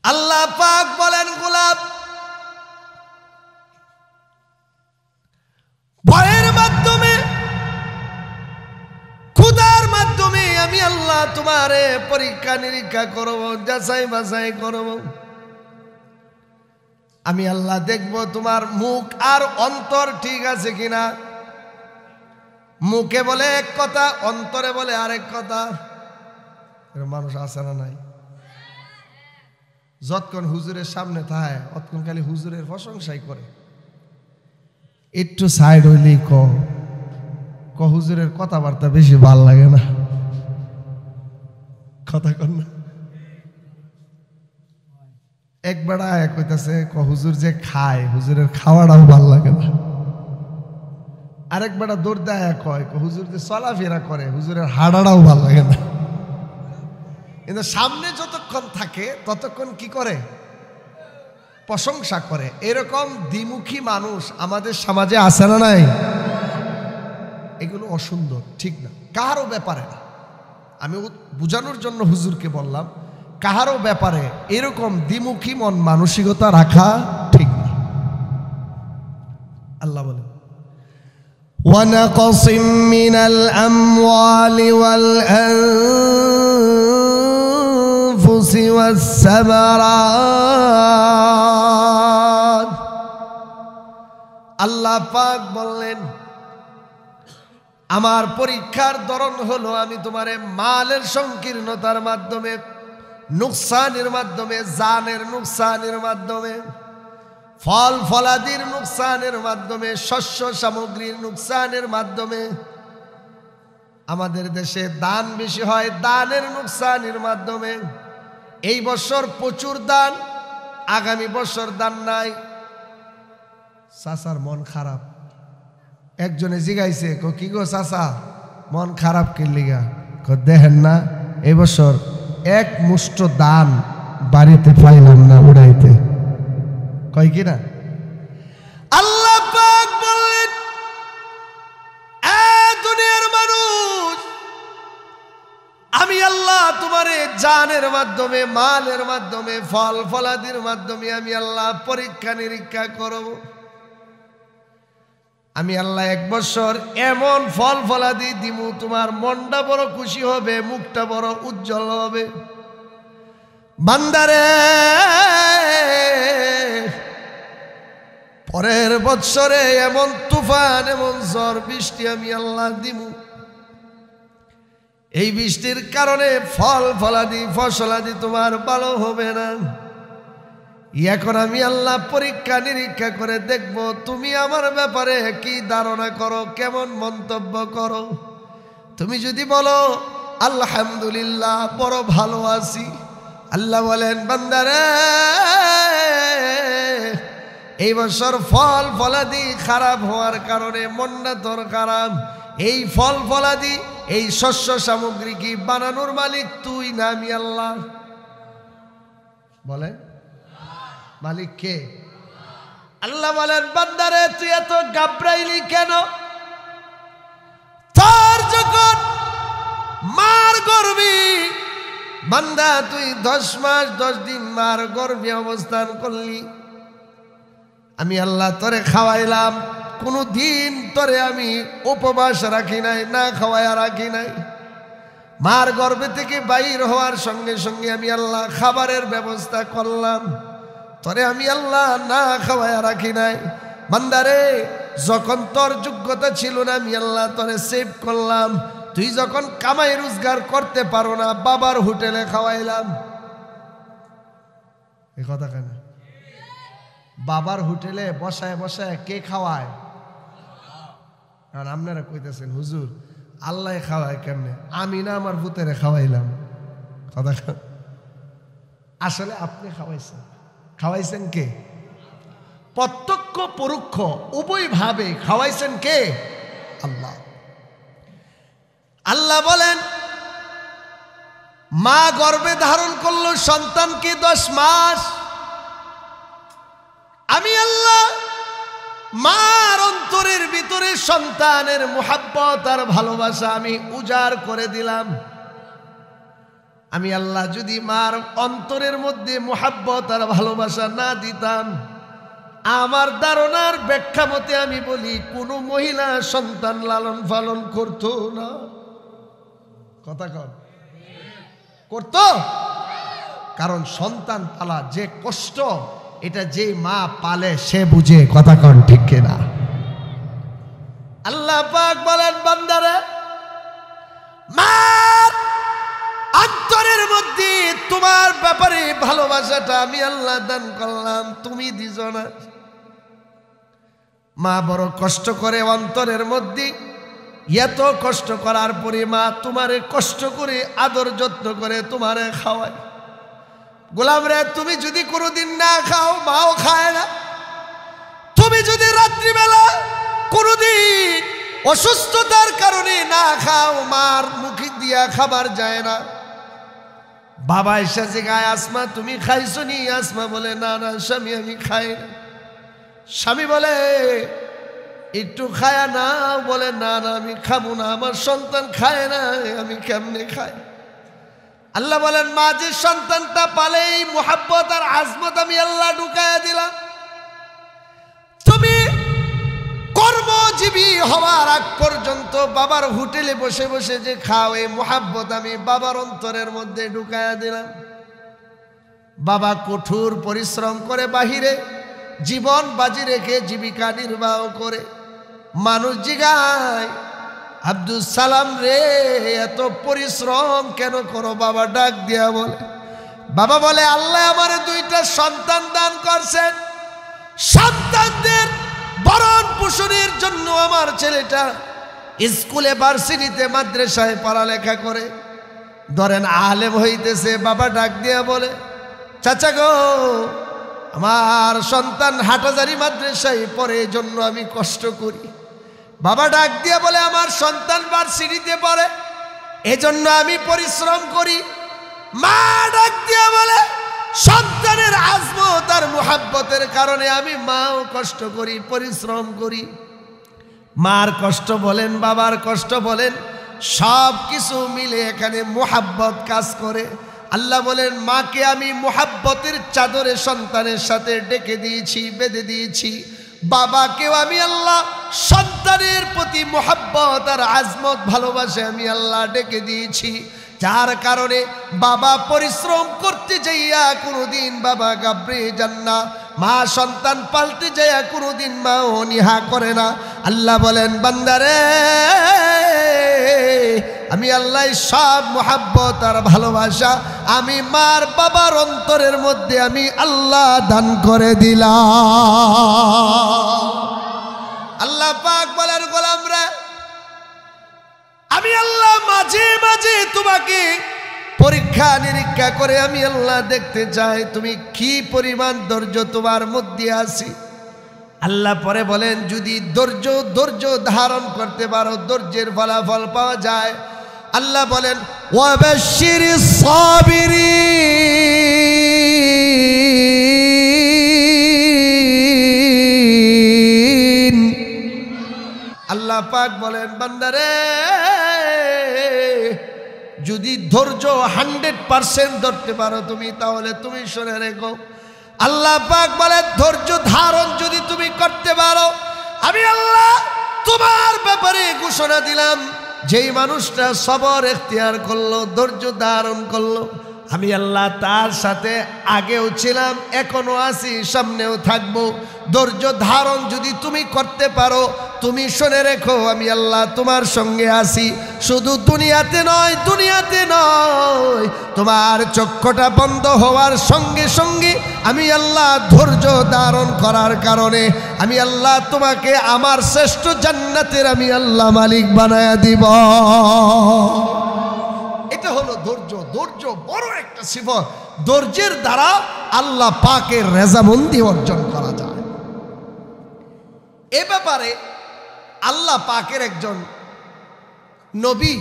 আল্লাহ পাক বলেন, গোলাপ ভয়ের মাধ্যমে, ক্ষুধার মাধ্যমে তোমারে পরীক্ষা নিরীক্ষা করব, যাচাই বাছাই করব। আমি আল্লাহ দেখব তোমার মুখ আর অন্তর ঠিক আছে কিনা। মুখে বলে এক কথা, অন্তরে বলে আরেক কথা। মানুষ আছে না নাই? যতক্ষণ হুজুরের সামনে থাকে অতক্ষণ খালি হুজুরের প্রশংসাই করে। একটু সাইড হইলেই ক হুজুরের কথাবার্তা বেশি ভাল লাগে না, কথা কর না। একবার আয়া কইতাছে হুজুর যে খায়, হুজুরের খাওয়াটাও ভাল লাগে না। আরেকবার দৌড় দেয়া কয় হুজুর যে চলাফেরা করে, হুজুরের হাড়াটাও ভাল লাগে না। কিন্তু সামনে যতক্ষণ থাকে ততক্ষণ কি করে? প্রশংসা করে। এরকম দ্বিমুখী মানুষ আমাদের সমাজে আছে না নাই? এগুলো অসুন্দর, ঠিক না, কাহারও ব্যাপারে না। আমি বুঝানোর জন্য হুজুরকে বললাম, কাহারও ব্যাপারে এরকম দ্বিমুখী মন মানসিকতা রাখা ঠিক না। আল্লাহ বলেন وَنَقْصٍ مِّنَ الْأَمْوَالِ وَالْأَنفُسِ وَالثَّمَرَاتِ। আল্লাহ পাক বললেন আমার পরীক্ষার ধরন হলো আমি তোমারে মালের সংকীর্ণতার মাধ্যমে, নুকসানের মাধ্যমে, জানের নুকসানের মাধ্যমে, ফল ফলাদির নুকসানের মাধ্যমে, শস্য সামগ্রীর নুকসানের মাধ্যমে। আমাদের দেশে দান বেশি হয়, দানের নুকসানের মাধ্যমে। এই বছর প্রচুর দান, আগামী বছর দান নাই। চাচার মন খারাপ। একজনে জিগাইছে কি গো চাচা মন খারাপ কি লিগা? দেখেন না এই বছর এক মুষ্ট দান বাড়িতে পাইলাম না উড়াইতে। কয় কি না? আল্লাহ পাক বললেন দুনিয়ার মানুষ, আমি আল্লাহ তোমারে জানের মাধ্যমে, মালের মাধ্যমে, ফল ফলাদির মাধ্যমে আমি আল্লাহ পরীক্ষা নিরীক্ষা করব। আমি আল্লাহ এক বছর এমন ফল ফলাদি দিমু তোমার মনটা বড় খুশি হবে, মুখটা বড় উজ্জ্বল হবে। বান্দারে পরের বৎসরে এমন তুফান, এমন ঝড় বৃষ্টি আমি আল্লাহ দিমু, এই বৃষ্টির কারণে ফল ফলাদি ফসলাদি তোমার ভালো হবে না। এখন আমি আল্লাহ পরীক্ষা নিরীক্ষা করে দেখব তুমি আমার ব্যাপারে কি ধারণা করো, কেমন মন্তব্য করো। তুমি যদি বলো আলহামদুলিল্লাহ বড় ভালো আছি, আল্লাহ বলেন বান্দারে এই বছর ফল ফলাদি খারাপ হওয়ার কারণে মনটা তোর খারাপ। এই ফল ফলাদি, এই শস্য সামগ্রী কি বানানোর মালিক তুই না আমি আল্লাহ? বলেন মালিক কে? আল্লাহ বলেন বান্দারে তুই এত ঘাবড়াইলি কেন? তোর যখন মার গর্ভে বান্দা তুই 10 মাস 10 দিন মার গর্ভে অবস্থান করলি, আমি আল্লাহ তোরে খাওয়াইলাম, কোনো দিন তোরে আমি উপবাস রাখি নাই, না খাওয়াইয়া রাখি নাই। মার গর্ভে থেকে বাইর হওয়ার সঙ্গে সঙ্গে আমি আল্লাহ খাবারের ব্যবস্থা করলাম, তোরে আমি আল্লাহ না খাওয়াইয়া রাখি নাই। বান্দারে যখন তোর যোগ্যতা ছিল না আমি আল্লাহ তোরে সেভ করলাম, তুই যখন কামাই রোজগার করতে পারো না বাবার হোটেলে খাওয়াইলাম। এই কথা কেন? বাবার হোটেলে বসায় বসায় কে খাওয়ায়? আর আপনারা কইতেছেন হুজুর আল্লাহ খাওয়ায় কেমনে? আমি না আমার ভূতেরে খাওয়াইলাম। কথা আসলে আপনি খাওয়াইছেন। খাওয়াইছেন কে? প্রত্যক্ষ পরোক্ষ উভয়ভাবে খাওয়াইছেন কে? আল্লাহ। আল্লাহ বলেন মা গর্ভে ধারণ করলো সন্তানকে 10 মাস, আমি আল্লাহ মার অন্তরের ভিতরে সন্তানের মুহাব্বত আর ভালোবাসা আমি উজাড় করে দিলাম। আমি আল্লাহ যদি মার অন্তরের মধ্যে মুহাব্বত আর ভালোবাসা না দিতাম, আমার ধারণার ব্যাখ্যা মতে আমি বলি কোনো মহিলা সন্তান লালন পালন করতো না। কথা কন। করতো? কারণ সন্তান পালা যে কষ্ট, এটা যে মা পালে সে বুঝে। কথা কন ঠিক কিনা? আল্লাহ পাক বলেন, বান্দারে মার অন্তরের মধ্যে তোমার ব্যাপারে ভালোবাসাটা আমি আল্লাহ দান করলাম, তুমি দিছ না। মা বড় কষ্ট করে অন্তরের মধ্যে, এত কষ্ট করার পরে মা তোমারে কষ্ট করে আদর যত্ন করে তোমারে খাওয়ায়। গোলাম রে, তুমি যদি কোনোদিন না খাও, মাও খায় না। তুমি যদি রাত্রিবেলা কোনোদিন অসুস্থতার কারণে না খাও, মার মুখে দিয়া খাবার যায় না। বাবা এসে জিগায়, আসমা তুমি খাইছো নি? আসমা বলে, না না স্বামী আমি খাই না। স্বামী বলে, একটু খায়া না? বলে, না না আমি খাবো না, আমার সন্তান খায় না, আমি কেমনে খাই? আল্লাহ বলেন, মা যে সন্তানটা পালে এই মোহাব্বত আর আজমত আমি আল্লাহ ঢুকায়া দিলাম। তুমি কর্মজীবী হওয়ার আগ পর্যন্ত বাবার হোটেলে বসে বসে যে খাও, এই মোহাব্বত আমি বাবার অন্তরের মধ্যে ঢুকায়া দিলাম। বাবা কঠোর পরিশ্রম করে বাহিরে জীবন বাজি রেখে জীবিকা নির্বাহ করে। মানুষ জিগায়, আব্দুল সালাম রে এত পরিশ্রম কেন করো? বাবা ডাক দিয়া বলে, বাবা বলে, আল্লাহ আমার দুইটা সন্তান দান করছেন, সন্তানদের ভরণ পোষণের জন্য আমার ছেলেটা স্কুলে ভার্সিটিতে মাদ্রাসায় পড়ালেখা করে ধরেন আলেম হইতেছে। বাবা ডাক দিয়া বলে, চাচা গো, আমার সন্তান হাটহাজারী মাদ্রাসায় পড়ে, এই জন্য আমি কষ্ট করি। বাবা ডাক দিয়া বলে, আমার সন্তান ভার্সিটিতে পড়ে, এজন্য আমি পরিশ্রম করি। মা ডাক দিয়া বলে, সন্তানের আজমত আর মুহাব্বতের কারণে আমি মাও কষ্ট করি, পরিশ্রম করি। মার কষ্ট বলেন, বাবার কষ্ট বলেন, সব কিছু মিলে এখানে মুহাব্বত কাজ করে। আল্লাহ বলেন, মাকে আমি মুহাব্বতের চাদরে সন্তানের সাথে ডেকে দিয়েছি, বেঁধে দিয়েছি। বাবাকেও আমি আল্লাহ সন্তানের প্রতি মুহাব্বত আর আজমত ভালোবাসে আমি আল্লাহ ডেকে দিয়েছি। যার কারণে বাবা পরিশ্রম করতে যাইয়া কোনোদিন বাবা গাবড়ে যান না, মা সন্তান পালতে যাইয়া কোনোদিন মা অনীহা করে না। আল্লাহ বলেন, বান্দারে আমি আল্লাহ সব মুহাব্বত আর ভালোবাসা আমি মার বাবার অন্তরের মধ্যে আমি আল্লাহ দান করে দিলাম। আল্লাহ পাক বলেন, গোলামরা আমি আল্লাহ মাঝে মাঝে তোমাকে পরীক্ষা নিরীক্ষা করে আমি আল্লাহ দেখতে চাই তুমি কি পরিমাণ ধৈর্য তোমার মধ্যে আছে। আল্লাহ পরে বলেন, যদি ধৈর্য ধারণ করতে পারো, ধৈর্যের ফলাফল পাওয়া যায়। আল্লাহ বলেন, ওয়াবাশশিরিস সাবিরিন। আল্লাহ পাক বলেন, বান্দারে যদি ধৈর্য 100% ধরতে পারো তুমি, তাহলে তুমি শুনে রেখো। আল্লাহ পাক বলে, ধৈর্য ধারণ যদি তুমি করতে পারো, আমি আল্লাহ তোমার ব্যাপারে ঘোষণা দিলাম, যেই মানুষটা সবর এখতিয়ার করলো, ধৈর্য ধারণ করলো, আমি আল্লাহ তার সাথে আগেও ছিলাম, এখনো আছি, সামনেও থাকবো। ধৈর্য ধারণ যদি তুমি করতে পারো, তুমি শুনে রেখো আমি আল্লাহ তোমার সঙ্গে আছি। শুধু দুনিয়াতে নয়, তোমার চক্ষুটা বন্ধ হওয়ার সঙ্গে সঙ্গে আমি আল্লাহ ধৈর্য ধারণ করার কারণে আমি আল্লাহ তোমাকে আমার শ্রেষ্ঠ জান্নাতের আমি আল্লাহ মালিক বানায়া দিব। এটা হলো ধৈর্য। ধৈর্য বড় একটা সিফত। ধৈর্যের দ্বারা আল্লাহ পাকের রেজামন্দি অর্জন করা যায়। এ ব্যাপারে আল্লাহ পাকের একজন নবী,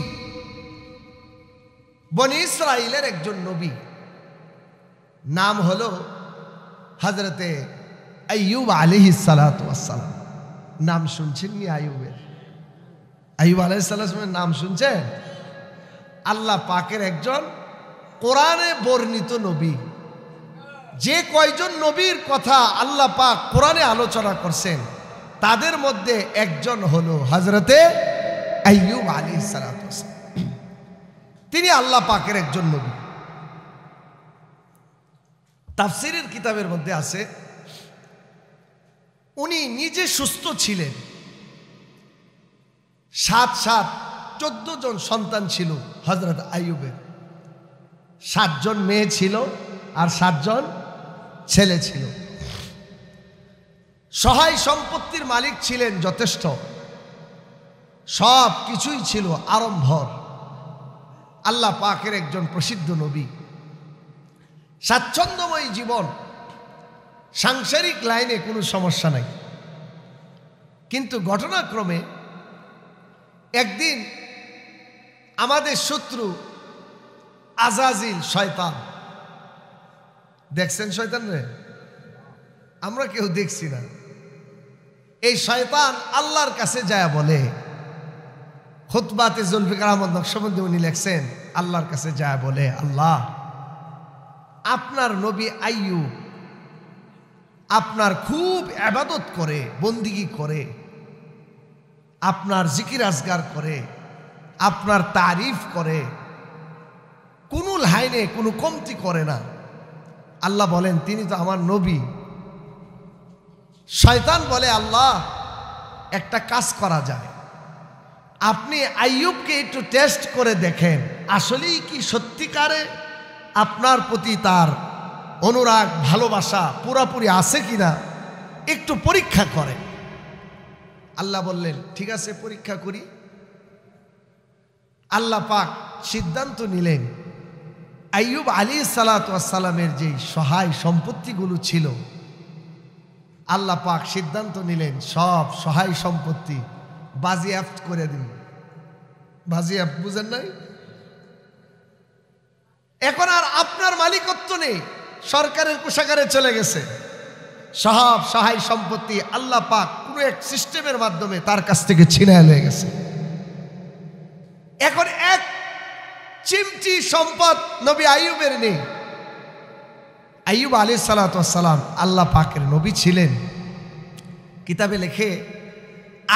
বনি ইসরাইলের একজন নবী, নাম হলো হযরতে আইয়ুব আলাইহিস সালাতু ওয়াস সালাম। নাম শুনছেন নি আইয়ুবের? আইয়ুব আলাইহিস সালামের নাম শুনছেন? আল্লাহ পাকের একজন কোরআনে বর্ণিত নবী। যে কয়জন নবীর কথা আল্লাহ পাক কোরআনে আলোচনা করছেন, তাদের মধ্যে একজন হলো হযরতে আইয়ুব আলাইহিস সালাতু ওয়াস সালাম। তিনি আল্লাহ পাকের একজন নবী। তাফসীরের কিতাবের মধ্যে আছে উনি নিজে সুস্থ ছিলেন, 14 জন সন্তান ছিল হযরত আইয়ুবের। 7 জন মেয়ে ছিল আর 7 জন ছেলে ছিল। সহায় সম্পত্তির মালিক ছিলেন যথেষ্ট, সব কিছুই ছিল আড়ম্বর। আল্লাহ পাকের একজন প্রসিদ্ধ নবী, স্বাচ্ছন্দ্যময় জীবন, সাংসারিক লাইনে কোনো সমস্যা নাই। কিন্তু ঘটনাক্রমে একদিন আমাদের শত্রু আজাজিল শয়তান, দেখছেন শয়তান রে? আমরা কেউ দেখছি না। এই শয়তান আল্লাহর কাছে যায় বলে, খুতবাতে জুলফিকার আহমদ নকশবন্দি উনি লেখছেন, আল্লাহর কাছে যায় বলে, আল্লাহ আপনার নবী আইয়ুব আপনার খুব ইবাদত করে, বন্দিগি করে, আপনার জিকির আজগার করে, আপনার তারিফ করে, কোনো লাইনে কোনো কমতি করে না। আল্লাহ বলেন তিনি তো আমার নবী। শয়তান বলে, আল্লাহ একটা কাজ করা যায়, আপনি আইয়ুবকে একটু টেস্ট করে দেখেন আসলেই কি সত্যিকারে আপনার প্রতি তার অনুরাগ ভালোবাসা পুরাপুরি আছে কিনা, একটু পরীক্ষা করে। আল্লাহ বললেন ঠিক আছে, পরীক্ষা করি। আল্লাহ পাক সিদ্ধান্ত নিলেন আইয়ুব আলাইহিস সালাতু ওয়াস সালামের যে সহায় সম্পত্তিগুলো ছিল, আল্লাহ পাক সিদ্ধান্ত নিলেন সব সহায় সম্পত্তি বাজেয়াপ্ত করে দিন। বাজেয়াপ্ত বুঝেন নাই? এখন আর আপনার মালিকত্ব নেই, সরকারের কোষাগারে চলে গেছে। সব সহায় সম্পত্তি আল্লাহ পাক পুরো এক সিস্টেমের মাধ্যমে তার কাছ থেকে ছিনিয়ে নিয়ে গেছে। এখন এক চিমটি সম্পদ নবী আইয়ুবের নেই। আইয়ুব আলাইহিস সালাতু ওয়াস সালাম আল্লাহ পাকের নবী ছিলেন। কিতাবে লেখে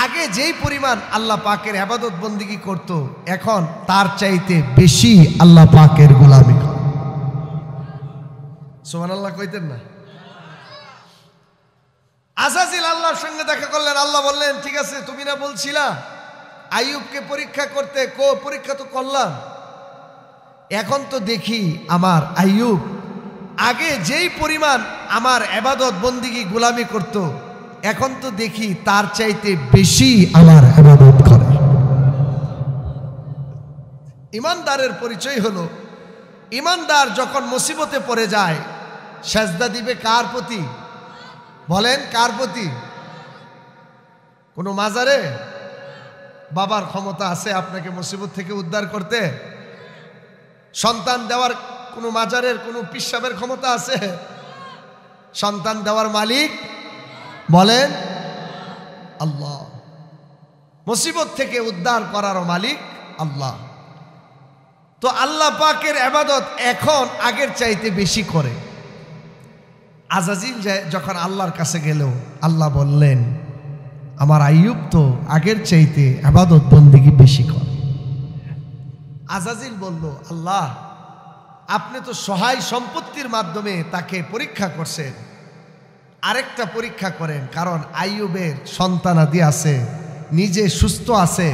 আগে যেই পরিমাণ আল্লাহ পাকের ইবাদত বন্দেগী করত, এখন তার চাইতে বেশি আল্লাহ পাকের গোলামি করে। সুবহানাল্লাহ কইতেন না? আজাজিল আল্লাহর সঙ্গে দেখা করলেন। আল্লাহ বললেন ঠিক আছে, তুমি না বলছিলা আইয়ুবকে পরীক্ষা করতে, পরীক্ষা তো করলাম। এখন তো দেখি আমার আইয়ুব আগে যেই পরিমাণ আমার ইবাদত বন্দেগী গোলামি করত, এখন তো দেখি তার চাইতে বেশি আমার ইবাদত করে। ইমানদারের পরিচয় হলো, ইমানদার যখন মুসিবতে পড়ে যায় সেজদা দিবে কার প্রতি? বলেন কার প্রতি? কোনো মাজারে? বাবার ক্ষমতা আছে আপনাকে মুসিবত থেকে উদ্ধার করতে? সন্তান দেওয়ার কোনো মাজারের কোনো পীর সাহেবের ক্ষমতা আছে? সন্তান দেওয়ার মালিক বলেন আল্লাহ। মুসিবত থেকে উদ্ধার করার মালিক আল্লাহ। তো আল্লাহ পাকের ইবাদত এখন আগের চাইতে বেশি করে। আজাজিল যখন আল্লাহর কাছে গেল, আল্লাহ বললেন আমার আইয়ুব তো আগের চাইতে ইবাদত বন্দেগী বেশি করে। আজাজিল বলল, আল্লাহ আপনি তো সহায় সম্পত্তির মাধ্যমে তাকে পরীক্ষা করছেন, আরেকটা পরীক্ষা করেন, কারণ আইয়ুবের সন্তানাদি আছে, নিজে সুস্থ আছে।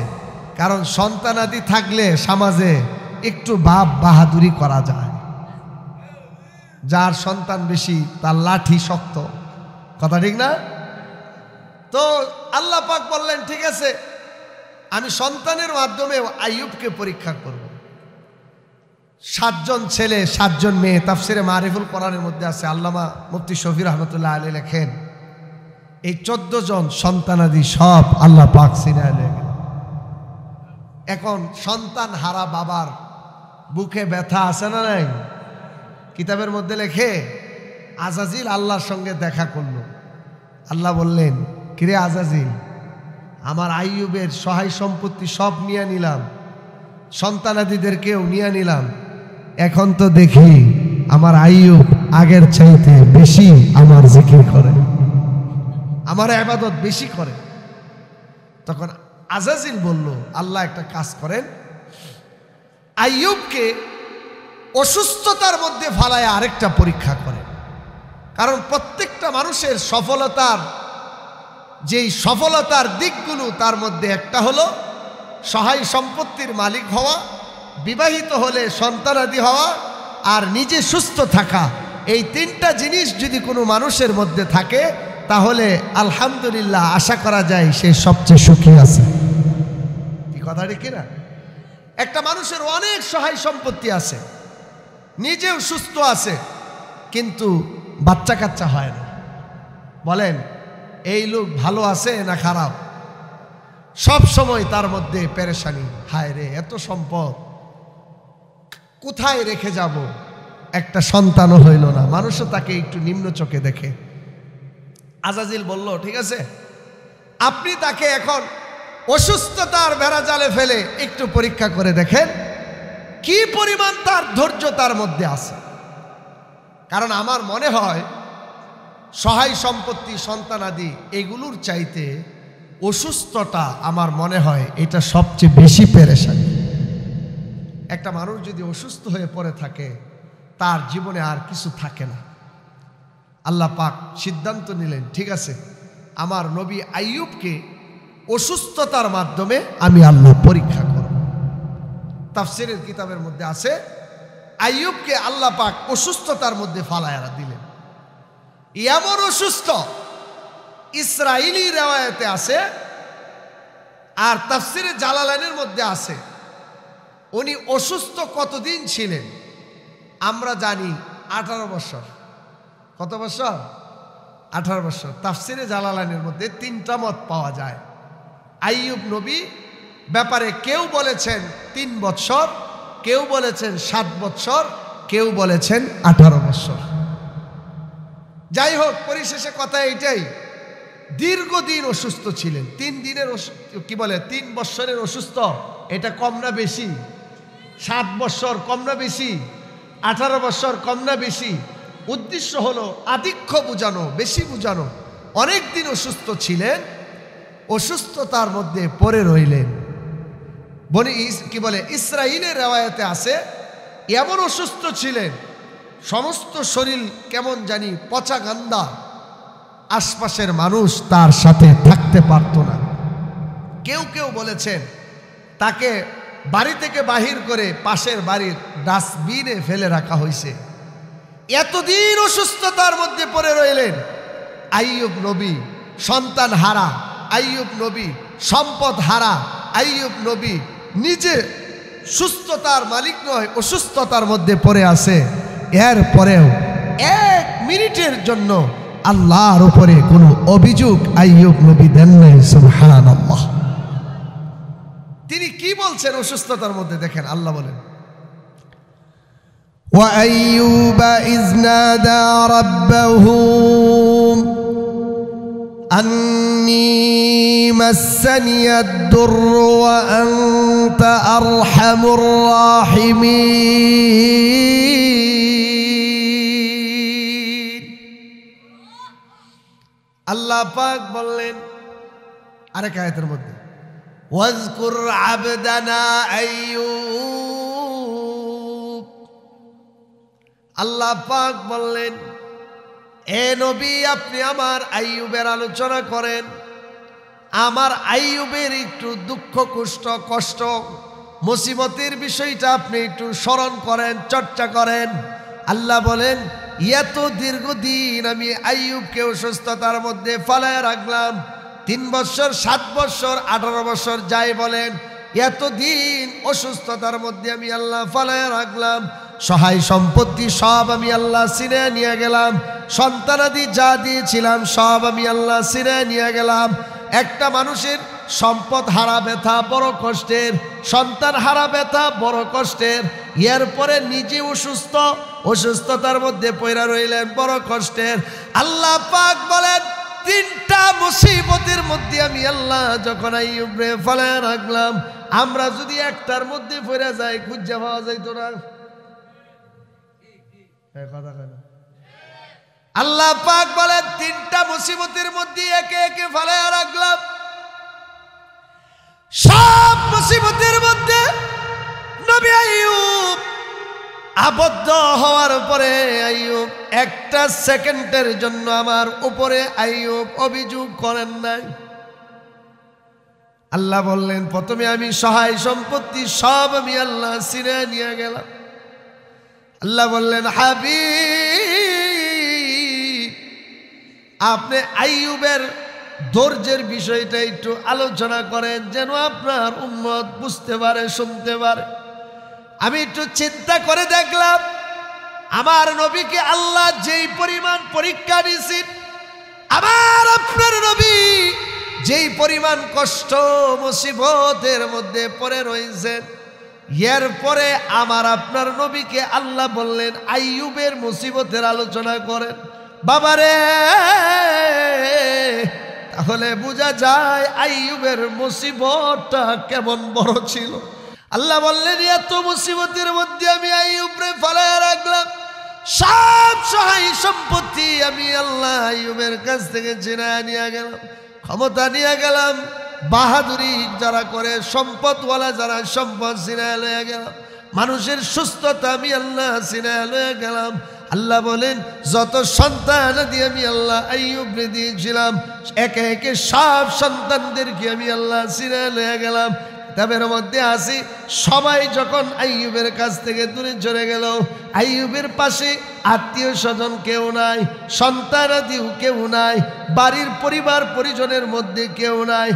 কারণ সন্তানাদি থাকলে সমাজে একটু বাপ বাহাদুরি করা যায়। যার সন্তান বেশি তার লাঠি শক্ত, কথা ঠিক না? তো আল্লাহ পাক বললেন ঠিক আছে, আমি সন্তানের মাধ্যমে আইয়ুবকে পরীক্ষা করব। 7 জন ছেলে 7 জন মেয়ে। তাফসিরে মারিফুল কোরআনের মধ্যে আছে, আল্লামা মুফতি শফি রহমতুল্লাহ আলাইহি লেখেন এই 14 জন সন্তানাদি সব আল্লাহ পাক ছিনিয়ে নিয়ে গেলেন। এখন সন্তান হারা বাবার বুকে ব্যথা আছে না নাই? কিতাবের মধ্যে লেখে আজাজিল আল্লাহর সঙ্গে দেখা করলো। আল্লাহ বললেন কিরে আজাজিল, আমার আইয়ুবের সহায় সম্পত্তি সব নিয়ে নিলাম, সন্তানাদিদেরকেও নিয়ে নিলাম, এখন তো দেখি আমার আইয়ুব আগের চাইতে বেশি আমার জিকির করে, আমার ইবাদত বেশি করে। তখন আজাজিল বলল আল্লাহ একটা কাজ করেন, আইয়ুবকে অসুস্থতার মধ্যে ফালায় আরেকটা পরীক্ষা করে। কারণ প্রত্যেকটা মানুষের সফলতার দিকগুলো তার মধ্যে একটা হলো সহায় সম্পত্তির মালিক হওয়া, বিবাহিত হলে সন্তানাদি হওয়া, আর নিজে সুস্থ থাকা। এই তিনটা জিনিস যদি কোনো মানুষের মধ্যে থাকে তাহলে আলহামদুলিল্লাহ আশা করা যায় সে সবচেয়ে সুখী আছে। কি কথাটা কি না? একটা মানুষের অনেক সহায় সম্পত্তি আছে, নিজেও সুস্থ আছে, কিন্তু বাচ্চা কাচ্চা হয় না। বলেন এই লোক ভালো আছে না খারাপ? সব সময় তার মধ্যে পেরেশানি, হায় রে এত সম্পদ কোথায় রেখে যাব, একটা সন্তানও হইল না। মানুষও তাকে একটু নিম্ন চোখে দেখে। আজাজিল বলল, ঠিক আছে আপনি তাকে এখন অসুস্থতার বেড়াজালে ফেলে একটু পরীক্ষা করে দেখেন কি পরিমাণ তার ধৈর্য তার মধ্যে আছে। কারণ আমার মনে হয় সহায় সম্পত্তি, সন্তানাদি এগুলোর চাইতে অসুস্থতা আমার মনে হয় এটা সবচেয়ে বেশি পেরেশানি। একটা মানুষ যদি অসুস্থ হয়ে পড়ে থাকে তার জীবনে আর কিছু থাকে না। আল্লাহ পাক সিদ্ধান্ত নিলেন, ঠিক আছে আমার নবী আইয়ুবকে অসুস্থতার মাধ্যমে আমি আল্লাহ পরীক্ষা করব। তাফসীরের কিতাবের মধ্যে আছে আইয়ুবকে আল্লাহ পাক অসুস্থতার মধ্যে ফালায়া দিলেন। এমন অসুস্থ, ইসরাইলি রিওয়ায়াতে আছে আর তাফসীরে জালালাইনের মধ্যে আছে উনি অসুস্থ কতদিন ছিলেন আমরা জানি 18 বছর। কত বছর? 18 বছর। তাফসীরে জালালাইনের মধ্যে 3টা মত পাওয়া যায়। আইয়ুব নবী ব্যাপারে কেউ বলেছেন 3 বছর, কেউ বলেছেন 7 বছর, কেউ বলেছেন 18 বছর। যাই হোক, পরিশেষে কথা এইটাই, দীর্ঘদিন অসুস্থ ছিলেন। 3 বছরের অসুস্থ, এটা কম না বেশি? 7 বছর কম না বেশি? 18 বছর কম না বেশি? উদ্দেশ্য হলো আধিক্য বুঝানো, বেশি বুঝানো। অনেক দিন অসুস্থ ছিলেন, অসুস্থতার মধ্যে পড়ে রইলেন। ইসরাইলের রিওয়ায়াতে আছে এমন অসুস্থ ছিলেন সমস্ত শরীর কেমন জানি পচা গান্দা, আশপাশের মানুষ তার সাথে থাকতে পারত না। কেউ কেউ বলেছেন তাকে বাড়ি থেকে বাহির করে পাশের বাড়ির ডাস্টবিনে ফেলে রাখা হয়েছে। এতদিন অসুস্থতার মধ্যে পড়ে রইলেন আইয়ুব নবী, সন্তান হারা আইয়ুব নবী, সম্পদ হারা আইয়ুব নবী, নিজে সুস্থতার মালিক নয়, অসুস্থতার মধ্যে পড়ে আছে। এরপরেও 1 মিনিটের জন্য আল্লাহর উপরে কোনো অভিযোগ আইয়ুব নবী দেন নাই। সুবহানাল্লাহ। তিনি কি বলছেন অসুস্থতার মধ্যে? দেখেন আল্লাহ বলেন, ওয়া আইয়ুবা ইয নাদা রাব্বাহু আন্নী মাসসানিয়াদ দুররু ওয়া আনতা আরহামুর রাহিমিন। আল্লাহ পাক বললেন আরেক আয়াতের মধ্যে, ওয়াজকুর আবদানা আইয়ুব। আল্লাহ পাক বললেন, এ নবী আপনি আমার আইয়ুবের আলোচনা করেন, আমার আইয়ুবের একটু দুঃখ কষ্ট মুসিবতের বিষয়টা আপনি একটু স্মরণ করেন, চর্চা করেন। আল্লাহ বলেন, এত দীর্ঘদিন আমি আইয়ুবকে অসুস্থতার মধ্যে ফালায় রাখলাম। 3 বছর, 7 বছর, 18 বছর যাই বলেন, এতদিন অসুস্থতার মধ্যে আমি আল্লাহ ফালায় রাখলাম। সহায় সম্পত্তি সব আমি আল্লাহ ছিনে নিয়ে গেলাম, সন্তানাদি যা দিয়েছিলাম সব আমি আল্লাহ ছিনে নিয়ে গেলাম। একটা মানুষের সম্পদ হারা ব্যথা বড় কষ্টের, সন্তান হারা ব্যথা বড় কষ্টের, এরপরে নিজে অসুস্থতার মধ্যে পড়ে রইলেন, বড় কষ্টের। আল্লাহ পাক বলেন, 3টা মুসিবতের মধ্যে আমি আল্লাহ যখন আইয়ুবরে ফালায় রাখলাম, আমরা যদি একটার মধ্যে পড়ে যাই খুঁজে পাওয়া যাইতো না। আল্লাহ পাক বলেন, 3টা মুসিবতের মধ্যে একে একে ফালায় রাখলাম। সব মুসিবতের মধ্যে নবী আইয়ুব আবদ্ধ হওয়ার পরে আইয়ুব একটা সেকেন্ডের জন্য আমার উপরে আইয়ুব অভিযোগ করেন নাই। আল্লাহ বললেন প্রথমে আমি সহায় সম্পত্তি সব আমি আল্লাহ ছিনিয়ে নিয়ে গেলাম। আল্লাহ বললেন হাবিব আপনি আইয়ুবের ধৈর্যের বিষয়টা একটু আলোচনা করেন যেন আপনার উম্মত বুঝতে পারে শুনতে পারে। আমি একটু চিন্তা করে দেখলাম আমার নবীকে আল্লাহ যেই পরিমাণ পরীক্ষা দিয়েছেন, আমার আপনার নবী যেই পরিমাণ কষ্ট মুসিবতের মধ্যে পড়ে রয়েছেন, এর পরে আমার আপনার নবীকে আল্লাহ বললেন আইয়ুবের মুসিবতের আলোচনা করেন। বাবারে তাহলে বোঝা যায় আইয়ুবের মুসিবতটা কেমন বড় ছিল। আল্লাহ বললেন এত মুসিবতের মধ্যে আমি আইয়ুবরে ফেলায় রাখলাম, সব সহায় সম্পত্তি আমি আল্লাহ আইয়ুবের কাছ থেকে ছিনিয়ে নিয়ে গেলাম, ক্ষমতা নিয়ে গেলাম, বাহাদুরি যারা করে সম্পদওয়ালা যারা সম্পদ ছিনিয়ে লয়ে গেলাম, মানুষের সুস্থতা আমি আল্লাহ ছিনিয়ে লয়ে গেলাম। আল্লাহ বলেন যত সন্তান দিয়ে আমি আল্লাহ আইয়ুবরে দিয়েছিলাম একে একে সব সন্তানদেরকে আমি আল্লাহ ছিনিয়ে লয়ে গেলাম। কিতাবের মধ্যে আছে সবাই যখন আইয়ুবের কাছ থেকে দূরে চলে গেল, আইয়ুবের পাশে আত্মীয় স্বজন কেউ নাই, সন্তানাদিও কেউ নাই, বাড়ির পরিবার পরিজনের মধ্যে কেউ নাই,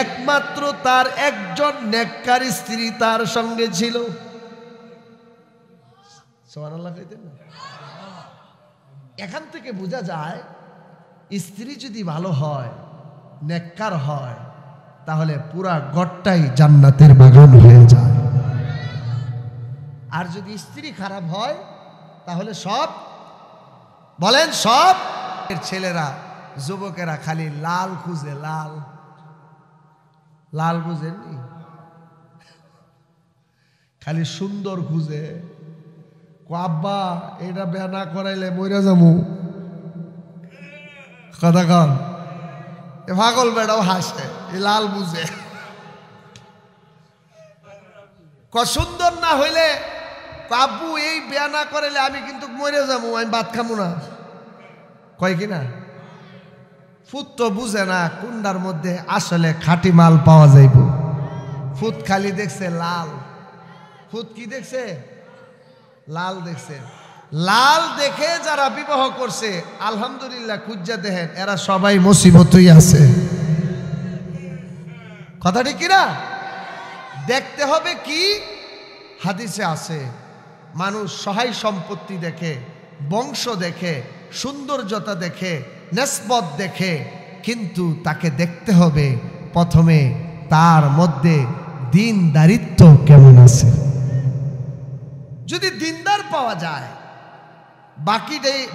একমাত্র তার একজন নেককার স্ত্রী তার সঙ্গে ছিল। সুবহানাল্লাহ কইতেন না? এখান থেকে বোঝা যায় স্ত্রী যদি ভালো হয় নেককার হয় তাহলে পুরা ঘরটাই জান্নাতের বাগান হয়ে যায়। আর যদি স্ত্রী খারাপ হয় তাহলে সব বলেন সব ছেলেরা যুবকেরা খালি লাল খুঁজে, লাল লাল বুঝেননি, খালি সুন্দর খুঁজে। আব্বা এটা বিয়া না করাইলে মইরা যামু, কথা কন পাগল বেড়াও হাসে, লাল বুঝে। সুন্দর না হইলে আব্বু এই বিয়া না করাইলে আমি কিন্তু মরে যাবো, আমি ভাত খামু না, কয় কিনা। ফুত তো বুঝে না কুন্ডার মধ্যে আসলে খাঁটি মাল পাওয়া যাইব। ফুত খালি দেখছে লাল, ফুত কি দেখছে? লাল দেখছে। লাল দেখে যারা বিবাহ করছে আলহামদুলিল্লাহ খুঁজা দেখেন এরা সবাই মুসিবতই আছে, কথা ঠিক কিনা? দেখতে হবে কি হাদিসে আছে মানুষ সহায় সম্পত্তি দেখে, বংশ দেখে, সৌন্দর্যতা দেখে, নেসবত দেখে, কিন্তু তাকে দেখতে হবে প্রথমে তার মধ্যে দিনদারিত্ব কেমন আছে। যদি দিনদার পাওয়া যায়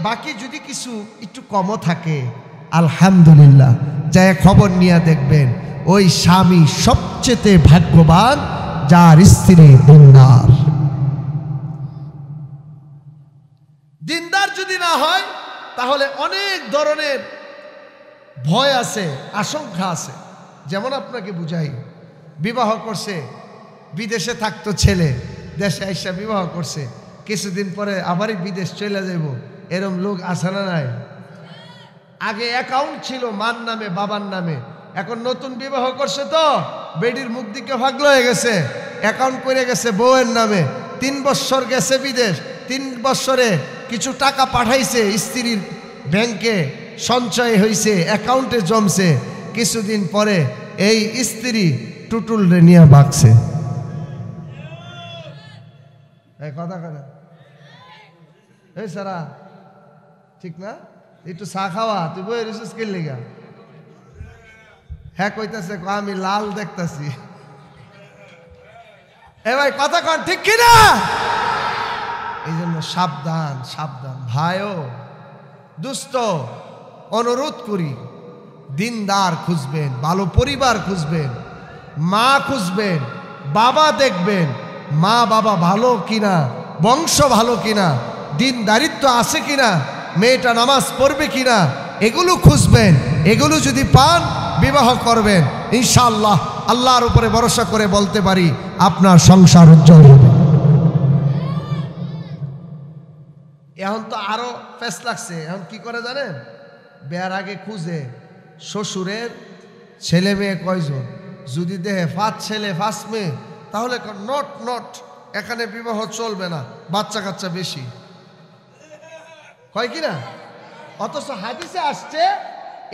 বাকি যদি কিছু একটু কমও থাকে আলহামদুলিল্লাহ, যাই খবর নিয়ে দেখবেন ওই স্বামী সবচেয়ে ভাগ্যবান যার স্ত্রী দিনদার। দিনদার যদি না হয় তাহলে অনেক ধরনের ভয় আছে, আশঙ্কা আছে। যেমন আপনাকে বুঝাই, বিবাহ করছে, বিদেশে থাকতো ছেলে, দেশে আইসা বিবাহ করছে, কিছুদিন পরে আবারই বিদেশ চলে যাইব, এরম লোক আছে না নাই? আগে অ্যাকাউন্ট ছিল মার নামে বাবার নামে, এখন নতুন বিবাহ করছে তো বেডির মুখ দিকে ভাগলো হয়ে গেছে, অ্যাকাউন্ট করে গেছে বউয়ের নামে। 3 বছর গেছে বিদেশ, 3 বছরে কিছু টাকা পাঠাইছে স্ত্রীর ব্যাংকে, সঞ্চয় হয়েছে, অ্যাকাউন্টে জমছে। কিছুদিন পরে এই স্ত্রী টুটুল রে নিয়ে ভাগছে। কথা কথা এই সারা ঠিক না? একটু চা খাওয়া, তুই বই রিসুস কিনলি গা? হ্যাঁ কইতাছে আমি লাল দেখতাছি। এ ভাই কথা কন ঠিক কিনা? এই জন্য সাবধান সাবধান ভাইও দুস্থ, অনুরোধ করি দিনদার খুঁজবেন, ভালো পরিবার খুঁজবেন, মা খুঁজবেন, বাবা দেখবেন মা বাবা ভালো কিনা, বংশ ভালো কিনা, দিনদারিত্ব আছে কিনা, মেয়েটা নামাজ পড়বে কিনা, এগুলো খুঁজবেন। এগুলো যদি পান বিবাহ করবেন ইনশাআল্লাহ। আল্লাহর উপরে ভরসা করে বলতে পারি আপনার সংসার উজ্জ্বল হবে। এখন তো আরো ফেস লাগছে। এখন কি করে জানেন? বিয়ার আগে খুঁজে শ্বশুরের ছেলে মেয়ে কয়জন, যদি দেহে 5 ছেলে 5 মেয়ে, তাহলে নট এখানে বিবাহ চলবে না, বাচ্চা কাচ্চা বেশি হয় কিনা। অথচ হাদিসে আসছে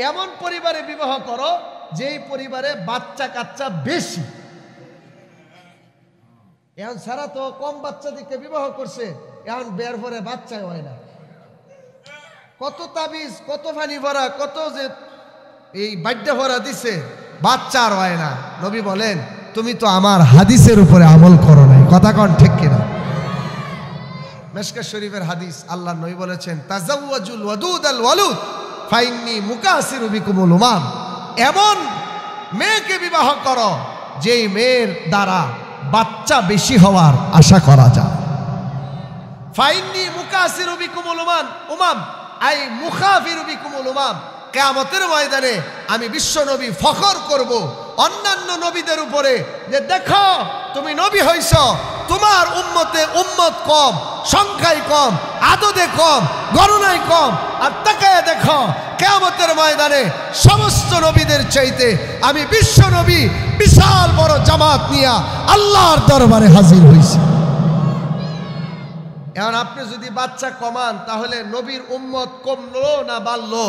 এমন পরিবারে বিবাহ করো যেই পরিবারে বাচ্চা কাচ্চা বেশি। এখন সারা তো কম বাচ্চা দিকে বিবাহ করছে, এখন বের পরে বাচ্চাই হয় না। কত তাবিজ, কত পানি ভরা, কত যে এই বাড্ডা ভরা দিছে, বাচ্চা আর হয় না। নবী বলেন তুমি তো আমার হাদিসের উপরে আমল করো নাই। কথা কন ঠিক কিনা? মিশকাত শরীফের হাদিস, আল্লাহ নবী বলেছেন তাজাওয়াজুল ওয়াদুদ আল ওয়ালুদ ফাইন্নি মুকাসিরু বিকুমুল উমাম। এমন মেয়েকে বিবাহ করো যেই মেয়ের দ্বারা বাচ্চা বেশি হওয়ার আশা করা যায়। ফাইন্নি মুকাসিরু বিকুমুল উমাম আই মুখাফিরু বিকুমুল উমাম। কিয়ামতের ময়দানে আমি বিশ্ব নবী ফখর করব অন্যান্য নবীদের উপরে যে দেখো তুমি নবী হইছ, তোমার উম্মত কম, সংখ্যায় কম, আদদে কম, গণনায় কম, আর তাকায় দেখো কিয়ামতের ময়দানে সমস্ত নবীদের চাইতে আমি বিশ্ব নবী বিশাল বড় জামাত নিয়ে আল্লাহর দরবারে হাজির হইছি। এখন আপনি যদি বাচ্চা কমান তাহলে নবীর উম্মত কমলো না বাড়লো?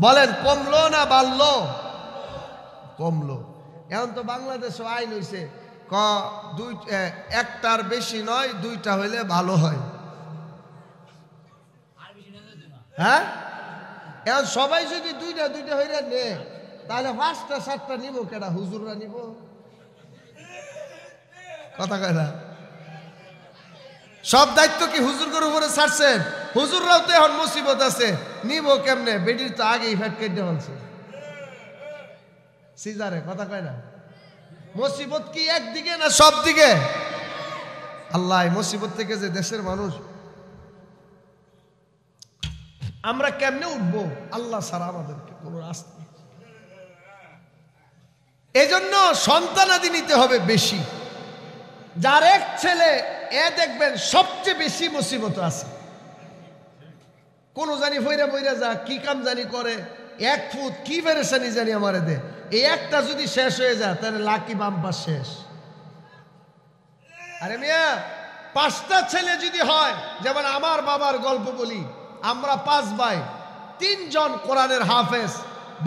বলেন কমলো না বাড়লো? কমলো। এখন তো বাংলাদেশে আইন হইছে একটার বেশি নয়, 2টা হইলে ভালো হয়। হ্যাঁ, এখন সবাই যদি 2টা হইলে নে, তাহলে 5টা 7টা নিব কেডা? হুজুররা নিব? কথা কয় না। সব দায়িত্ব কি হুজুরদের উপরে ছাড়ছেন? হুজুররাও তো এখন মুসিবত আছে, নিব কেমনে? বেডির তো আগেই ফ্যাট কেটে বলছে সিজারে। কথা কয় না। মুসিবত কি একদিকে না সব দিকে? আল্লাহ মুসিবত থেকে যে দেশের মানুষ আমরা কেমনে উঠবো? আল্লাহ ছাড়া আমাদেরকে কোনো রাস্তা। এজন্য সন্তানাদি নিতে হবে বেশি। যার এক ছেলে এ দেখবেন সবচেয়ে বেশি মুসিবত আছে। কোন জানি ফইরা বইরা যা কি কাম জানি করে, 1 ফুট কি পেরেশানি জানি আমারে দে। এই একটা যদি শেষ হয়ে যায় তাহলে লাকি বাম্পার শেষ। আরে মিয়া 5টা ছেলে যদি হয়, যেমন আমার বাবার গল্প বলি, আমরা 5 ভাই, 3 জন কোরআনের হাফেজ,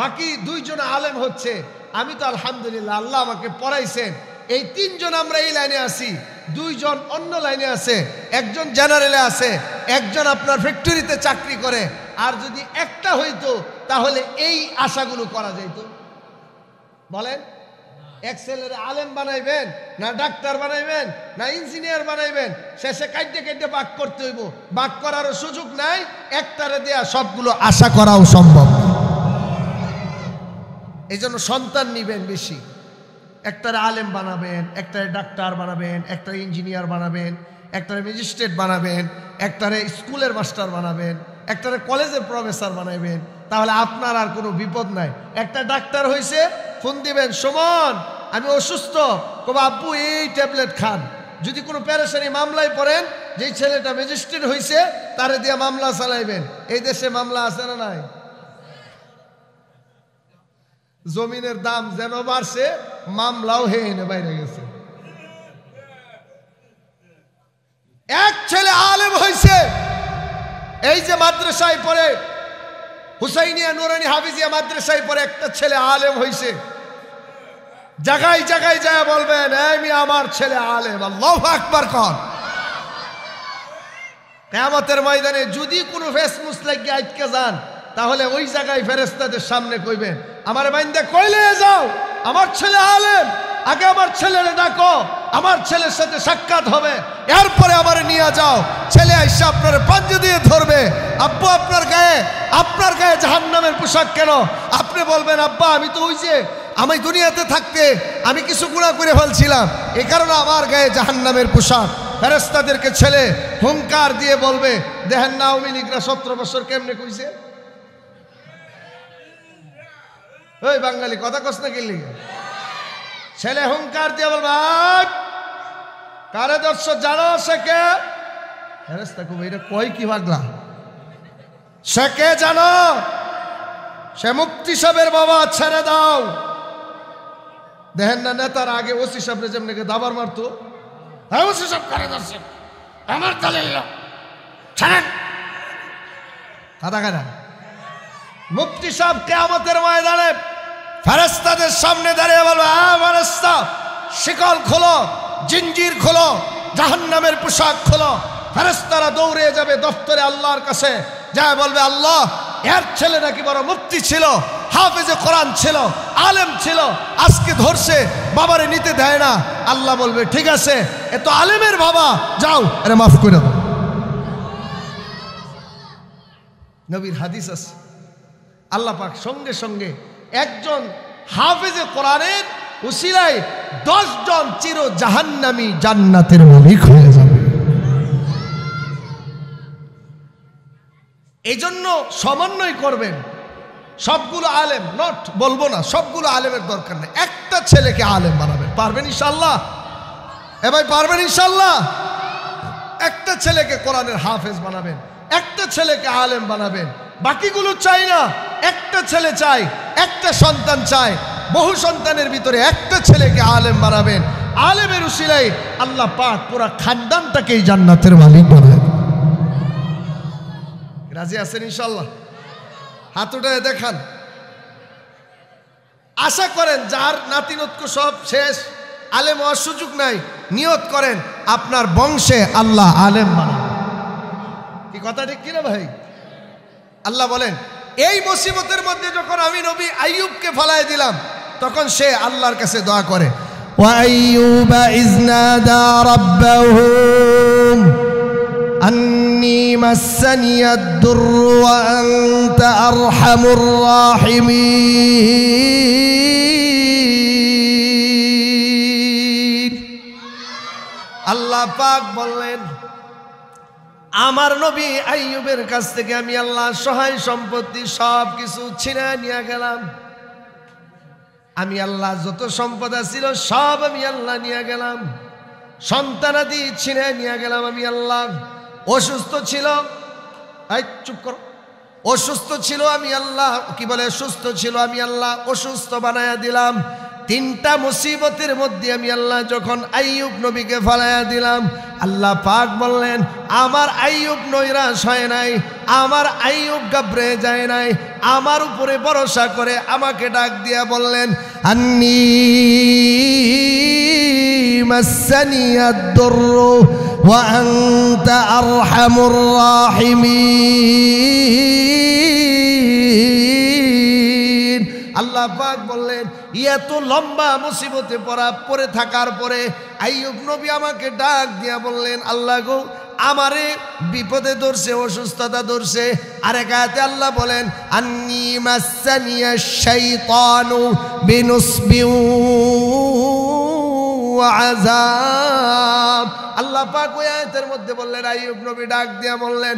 বাকি 2 জন আলেম হচ্ছে। আমি তো আলহামদুলিল্লাহ আল্লাহ আমাকে পড়াইছেন। এই 3 জন আমরা এই লাইনে আছি, 2 জন অন্য লাইনে আছে, 1 জন জেনারেলে আছে, 1 জন আপনার ফ্যাক্টরিতে চাকরি করে। আর যদি একটা হইতো তাহলে এই আশাগুলো করা যেত? বলেন, এক ছেলের আলেম বানাইবেন না ডাক্তার বানাইবেন না ইঞ্জিনিয়ার বানাইবেন, শেষে কাইটে কাইটে বাক করতে হইব। বাক করারও সুযোগ নাই, একটারে দেয়া সবগুলো আশা করাও সম্ভব। এই জন্য সন্তান নিবেন বেশি। একটারে আলেম বানাবেন, একটারে ডাক্তার বানাবেন, একটারে ইঞ্জিনিয়ার বানাবেন, একটারে ম্যাজিস্ট্রেট বানাবেন, একটারে স্কুলের মাস্টার বানাবেন, একটারে কলেজের প্রফেসর বানাবেন। তাহলে আপনার আর কোনো বিপদ নাই। একটা ডাক্তার হয়েছে, ফোন দিবেন, সুমন আমি অসুস্থ, কবে আব্বু এই ট্যাবলেট খান। যদি কোনো পেরেশানি মামলায় পড়েন, যেই ছেলেটা ম্যাজিস্ট্রেট হয়েছে তারে দিয়ে মামলা চালাইবেন। এই দেশে মামলা আছে না নাই? জমিনের দাম যেন বাড়ছে, মামলাও হেনে বাইরে গেছে। এক ছেলে আলেম হয়েছে, এই যে মাদ্রাসায় পড়ে, হুসাইনিয়া নুরানি হাফিজিয়া মাদ্রাসায় পড়ে একটা ছেলে আলেম হয়েছে। জায়গায় জায়গায় যায় বলবেন, আমি আমার ছেলে আলেম। আল্লাহু আকবার কর। কিয়ামতের ময়দানে যদি কোনো ফেসমুস লাগিয়ে আটকে যান, তাহলে ওই জায়গায় ফেরেশতাদের সামনে কইবেন, আমার বাইন্দা কইলে যাও, আমার ছেলে আলেম, আগে আমার ছেলেরে ডাকো, আমার ছেলের সাথে সাক্ষাৎ হবে, এরপরে আমার নিয়ে যাও। ছেলে আইসা আপনার পাঞ্জা দিয়ে ধরবে, আব্বু আপনার গায়ে জাহান্নামের পোশাক কেন? আপনি বলবেন, আব্বা আমি তো ওই যে আমি দুনিয়াতে থাকতে আমি কিছু গুনাহ করে ফেলছিলাম, এই কারণে আমার গায়ে জাহান্নামের পোশাক। ফেরেশতাদেরকে ছেলে হুঙ্কার দিয়ে বলবে, দেখেন না আওয়ামী লীগরা 17 বছর কেমনে কইছে। ওই বাঙালি কথা কস না গেলি, ছেলে হুঙ্কার দিয়ে বলবে, কারে দর্শ জানো সে কে? ফেরেশতা কবে এটা কয় কি পাগলা? সে কে জানো? সে মুফতি সাহেবের বাবা। ছেড়ে দাও। দেখেন না নেতার আগে ওসি সাহেব যেমনি দাবার মারতো, হ্যাঁ ওসি সাহেব করে যাচ্ছে আমার দলিল ছাড়েন কাদা কাদা। মুফতি সাহেব কিয়ামতের ময়দানে ফেরেশতাদের সামনে দাঁড়িয়ে বলবে, হ্যাঁ ফেরেশতা, শিকল খোলো, জিঞ্জির খোলো, জাহান্নামের পোশাক খোলো। ফেরেশতারা দৌড়ে যাবে দফতরে আল্লাহর কাছে, যা বলবে, আল্লাহ এর ছেলে নাকি বড় মুফতি ছিল, হাফেজে কোরআন ছিল, আলেম ছিল, আজকে ধরছে, বাবারে নিতে দেয় না। আল্লাহ বলবে, ঠিক আছে, এ তো আলেমের বাবা, যাও আরে মাফ করে দাও। নবীর হাদিস আছে, আল্লাহ পাক সঙ্গে সঙ্গে একজন হাফেজে কোরআনের উসিলায় 10 জন চির জাহান্নামী জান্নাতের মালিক হয়ে যাবে। এই জন্য সমন্বয় করবেন। সবগুলো আলেম নট বলবো না, সবগুলো আলেমের দরকার নেই, একটা ছেলেকে আলেম বানাবেন। পারবেন ইনশাল্লাহ? এ ভাই পারবেন ইনশাল্লাহ? একটা ছেলেকে কোরআনের হাফেজ বানাবেন, একটা ছেলেকে আলেম বানাবেন। বাকিগুলো চাই না, একটা ছেলে চাই, একটা সন্তান চাই, বহু সন্তানের ভিতরে একটা ছেলেকে আলেম বানাবেন। আলেমের উসিলায় আল্লাহ পাক পুরা খানদানটাকেই জান্নাতের মালিক বানাবেন। রাজি আছেন ইনশাল্লাহ? হাত উঠে দেখান। আশা করেন যার নাতিনত্ক সব শেষ, আলেম হওয়ার সুযোগ নাই, নিয়ত করেন আপনার বংশে আল্লাহ আলেম বানাবেন। কি কথা ঠিক কিনা ভাই? আল্লাহ বলেন, এই মুসিবতের মধ্যে যখন আমি নবী আইয়ুবকে ফলায় দিলাম, তখন সে আল্লাহর কাছে দোয়া করে, ওয়া আইয়ুবা ইয নাদা রাব্বাহু আন্নী মাসসানিয়াদ দুররু ওয়া আনতা আরহামুর রাহিমিন। আল্লাহ পাক বললেন, আমার নবী আইয়ুবের কাছ থেকে আমি আল্লাহ সহায় সম্পত্তি সব কিছু ছিনে নিয়ে গেলাম। আমি আল্লাহ যত সম্পদ ছিল সব আমি আল্লাহ নিয়ে গেলাম, সন্তানাদি ছিনে নিয়ে গেলাম আমি আল্লাহ। অসুস্থ ছিল, এই চুপ করো, অসুস্থ ছিল আমি আল্লাহ, কি বলে সুস্থ ছিল আমি আল্লাহ অসুস্থ বানায়া দিলাম। 3টা মুসিবতের মধ্যে আমি আল্লাহ যখন আইয়ুব নবীকে ফলাইয়া দিলাম, আল্লাহ পাক বললেন, আমার আইয়ুব নৈরাশ হয় নাই, আমার আইয়ুব ঘাবড়ে যায় নাই, আমার উপরে ভরসা করে আমাকে ডাক দিয়া বললেন, আন্নী মাসসানিয়াদ দুররু ওয়া আনতা আরহামুর রাহিমিন। আল্লাহ পাক বললেন, এত লম্বা মুসিবতে পড়ে থাকার পরে আইয়ুব নবী আমাকে ডাক দিয়া বললেন, আল্লাহ গো, আমারে বিপদে ধরছে, অসুস্থতা ধরছে। আরেক আয়াতে আল্লাহ বলেন, আন্নী মাসসানিয়াশ শাইতানু বিনুসবিন ওয়া আযাব। আল্লাহ পাক ওই আয়াতের মধ্যে বললেন, আইয়ুব নবী ডাক দিয়া বললেন,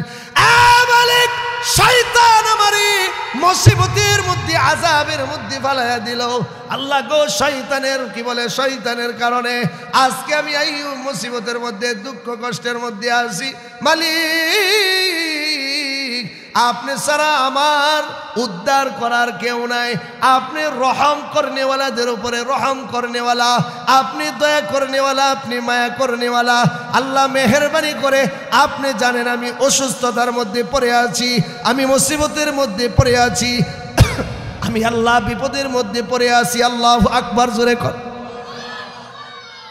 এ মালিক, শয়তান আমারে মুসিবতের মধ্যে, আযাবের মধ্যে ফেলাইয়া দিল। আল্লাহ গো, শয়তানের কি বলে, শয়তানের কারণে আজকে আমি আইয়ুব মুসিবতের মধ্যে, দুঃখ কষ্টের মধ্যে আছি। মালিক, আপনি ছাড়া আমার উদ্ধার করার কেউ নাই। আপনি রহম করনেওয়ালাদের উপরে রহম করনেওয়ালা, আপনি দয়া করনেওয়ালা, আপনি মায়া করনেওয়ালা। আল্লাহ মেহেরবানি করে আপনি জানেন আমি অসুস্থতার মধ্যে পড়ে আছি, আমি মুসিবতের মধ্যে পড়ে আছি, আমি আল্লাহ বিপদের মধ্যে পড়ে আছি। আল্লাহু আকবার, জোরে কর।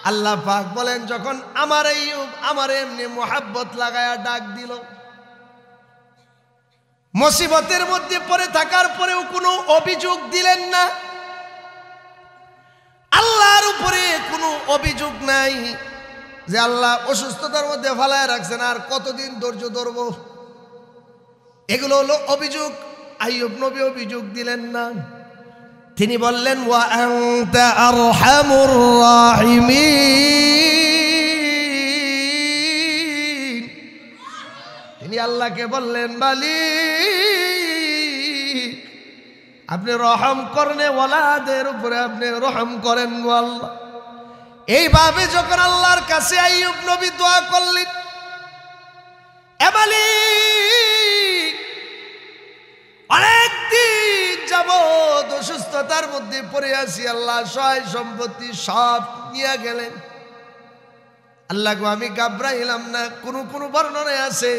আল্লাহ পাক বলেন, যখন আমার আইয়ুব আমার এমনি মোহাব্বত লাগায়া ডাক দিল, মুসিবতের মধ্যে পড়ে থাকার পরেও কোনো অভিযোগ দিলেন না, আল্লাহর উপরে কোনো অভিযোগ নাই যে আল্লাহ অসুস্থতার মধ্যে ফালায় রাখছেন, আর কতদিন ধৈর্য ধরব। এগুলো হলো অভিযোগ। আইয়ুব নবী অভিযোগ দিলেন না, তিনি বললেন, ওয়া আনতা আরহামুর রাহিমিন। তিনি আল্লাহকে বললেন, মালিক, আপনি রহম করনে ওয়ালাদের উপরে আপনি রহম করেন গো আল্লাহ। এইভাবে যখন আল্লাহর কাছে আইয়ুব নবী দোয়া করলেন, অসুস্থতার মধ্যে পড়ে আছি আল্লাহ সহায় সম্পত্তি সব নিয়ে গেলেন। আল্লাহ গো আমি ঘাবড়াইলাম না। কোন বর্ণনায় আছে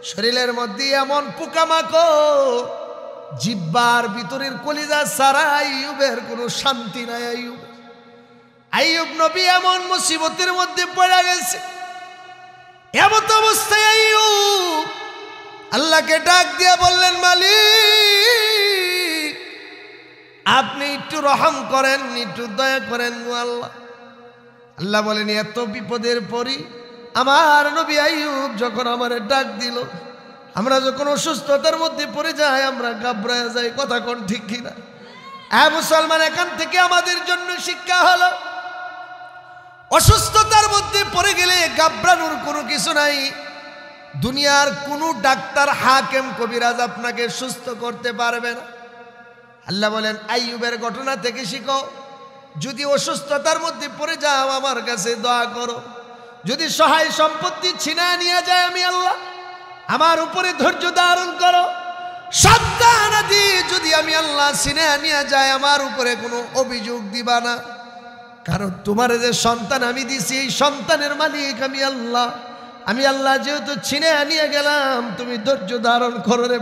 শরীরের মধ্যে এমন পোকামাকড়, জিহ্বার ভিতরের কলিজা ছাড়া আইয়ুবের কোনো শান্তি নাই। আইয়ুব নবী এমন মুসিবতের মধ্যে পড়ে গেছে। এমন অবস্থায় আইয়ুব আল্লাহকে ডাক দিয়ে বললেন, মালিক আপনি একটু রহম করেন, একটু দয়া করেন গো আল্লাহ। আল্লাহ বলেন, এত বিপদের পরই আমার নবী আইয়ুব যখন আমারে ডাক দিল, আমরা যখন অসুস্থতার মধ্যে পড়ে যাই আমরা ঘাবড়ায় যাই। কথা কোন ঠিক কিনা? মুসলমান, এখান থেকে আমাদের জন্য শিক্ষা হলো, অসুস্থতার মধ্যে পড়ে গেলে ঘাবড়ানোর কোনো কিছু নাই। দুনিয়ার কোনো ডাক্তার, হাকিম, কবিরাজ আপনাকে সুস্থ করতে পারবে না। আল্লাহ বলেন, আইয়ুবের ঘটনা থেকে শিখো, যদি অসুস্থতার মধ্যে পড়ে যাও আমার কাছে দোয়া করো। যদি সহায় সম্পত্তি ছিনিয়ে নিয়ে যায় আমি আল্লাহ, আমার উপরে ধৈর্য ধারণ করো। সন্তান আদি যদি আমি আল্লাহ ছিনিয়ে নিয়ে যায় আমার উপরে কোনো অভিযোগ দিবা না, কারণ তোমার যে সন্তান আমি দিছি এই সন্তানের মালিক আমি আল্লাহ। আমি আল্লাহ যেহেতু ছিনিয়ে নিয়ে গেলাম, তুমি ধৈর্য ধারণ করো রে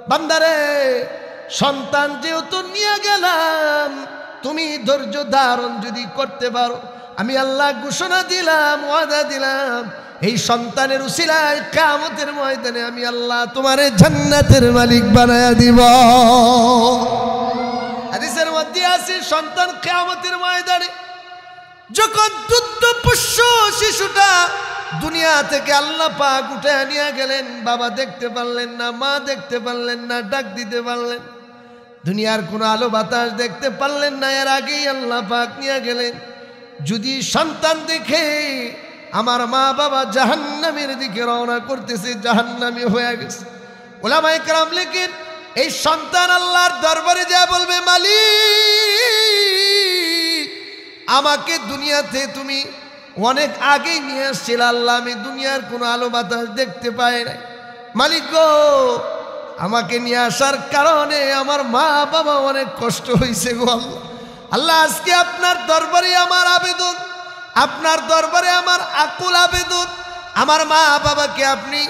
বান্দারে। সন্তান যেহেতু নিয়ে গেলাম, তুমি ধৈর্য ধারণ যদি করতে পারো, আমি আল্লাহ ঘোষণা দিলাম, ওয়াদা দিলাম, এই সন্তানের উসিলায় কিয়ামতের ময়দানে আমি আল্লাহ তোমারে জান্নাতের মালিক বানায়া দিব। হাদিসের মধ্যে আছে, সন্তান কিয়ামতের ময়দানে যখন দুগ্ধপোষ্য শিশুটা দুনিয়া থেকে আল্লাহ পাক উঠে নিয়ে গেলেন, বাবা দেখতে পারলেন না, মা দেখতে পারলেন না, ডাক দিতে পারলেন, দুনিয়ার কোনো আলো বাতাস দেখতে পারলেন না, এর আগেই আল্লাহ পাক নিয়ে গেলেন। যদি সন্তান দেখে আমার মা বাবা জাহান্নামের দিকে রওনা করতেছে, জাহান্নামী হয়ে গেছে, উলামায়ে কেরাম লেখেন এই সন্তান আল্লাহর দরবারে যা বলবে, মালিক আমাকে দুনিয়াতে তুমি অনেক আগেই নিয়ে আসছিল আল্লাহ, আমি দুনিয়ার কোনো আলো বাতাস দেখতে পাই নাই। মালিক গো, আমাকে নিয়ে আসার কারণে আমার মা বাবা অনেক কষ্ট হয়েছে গো আল্লাহ। আল্লাহ আজকে আপনার দরবারে আমার আবেদন, আপনার দরবারে আমার আকুল আবেদন, আমার মা বাবাকে আপনি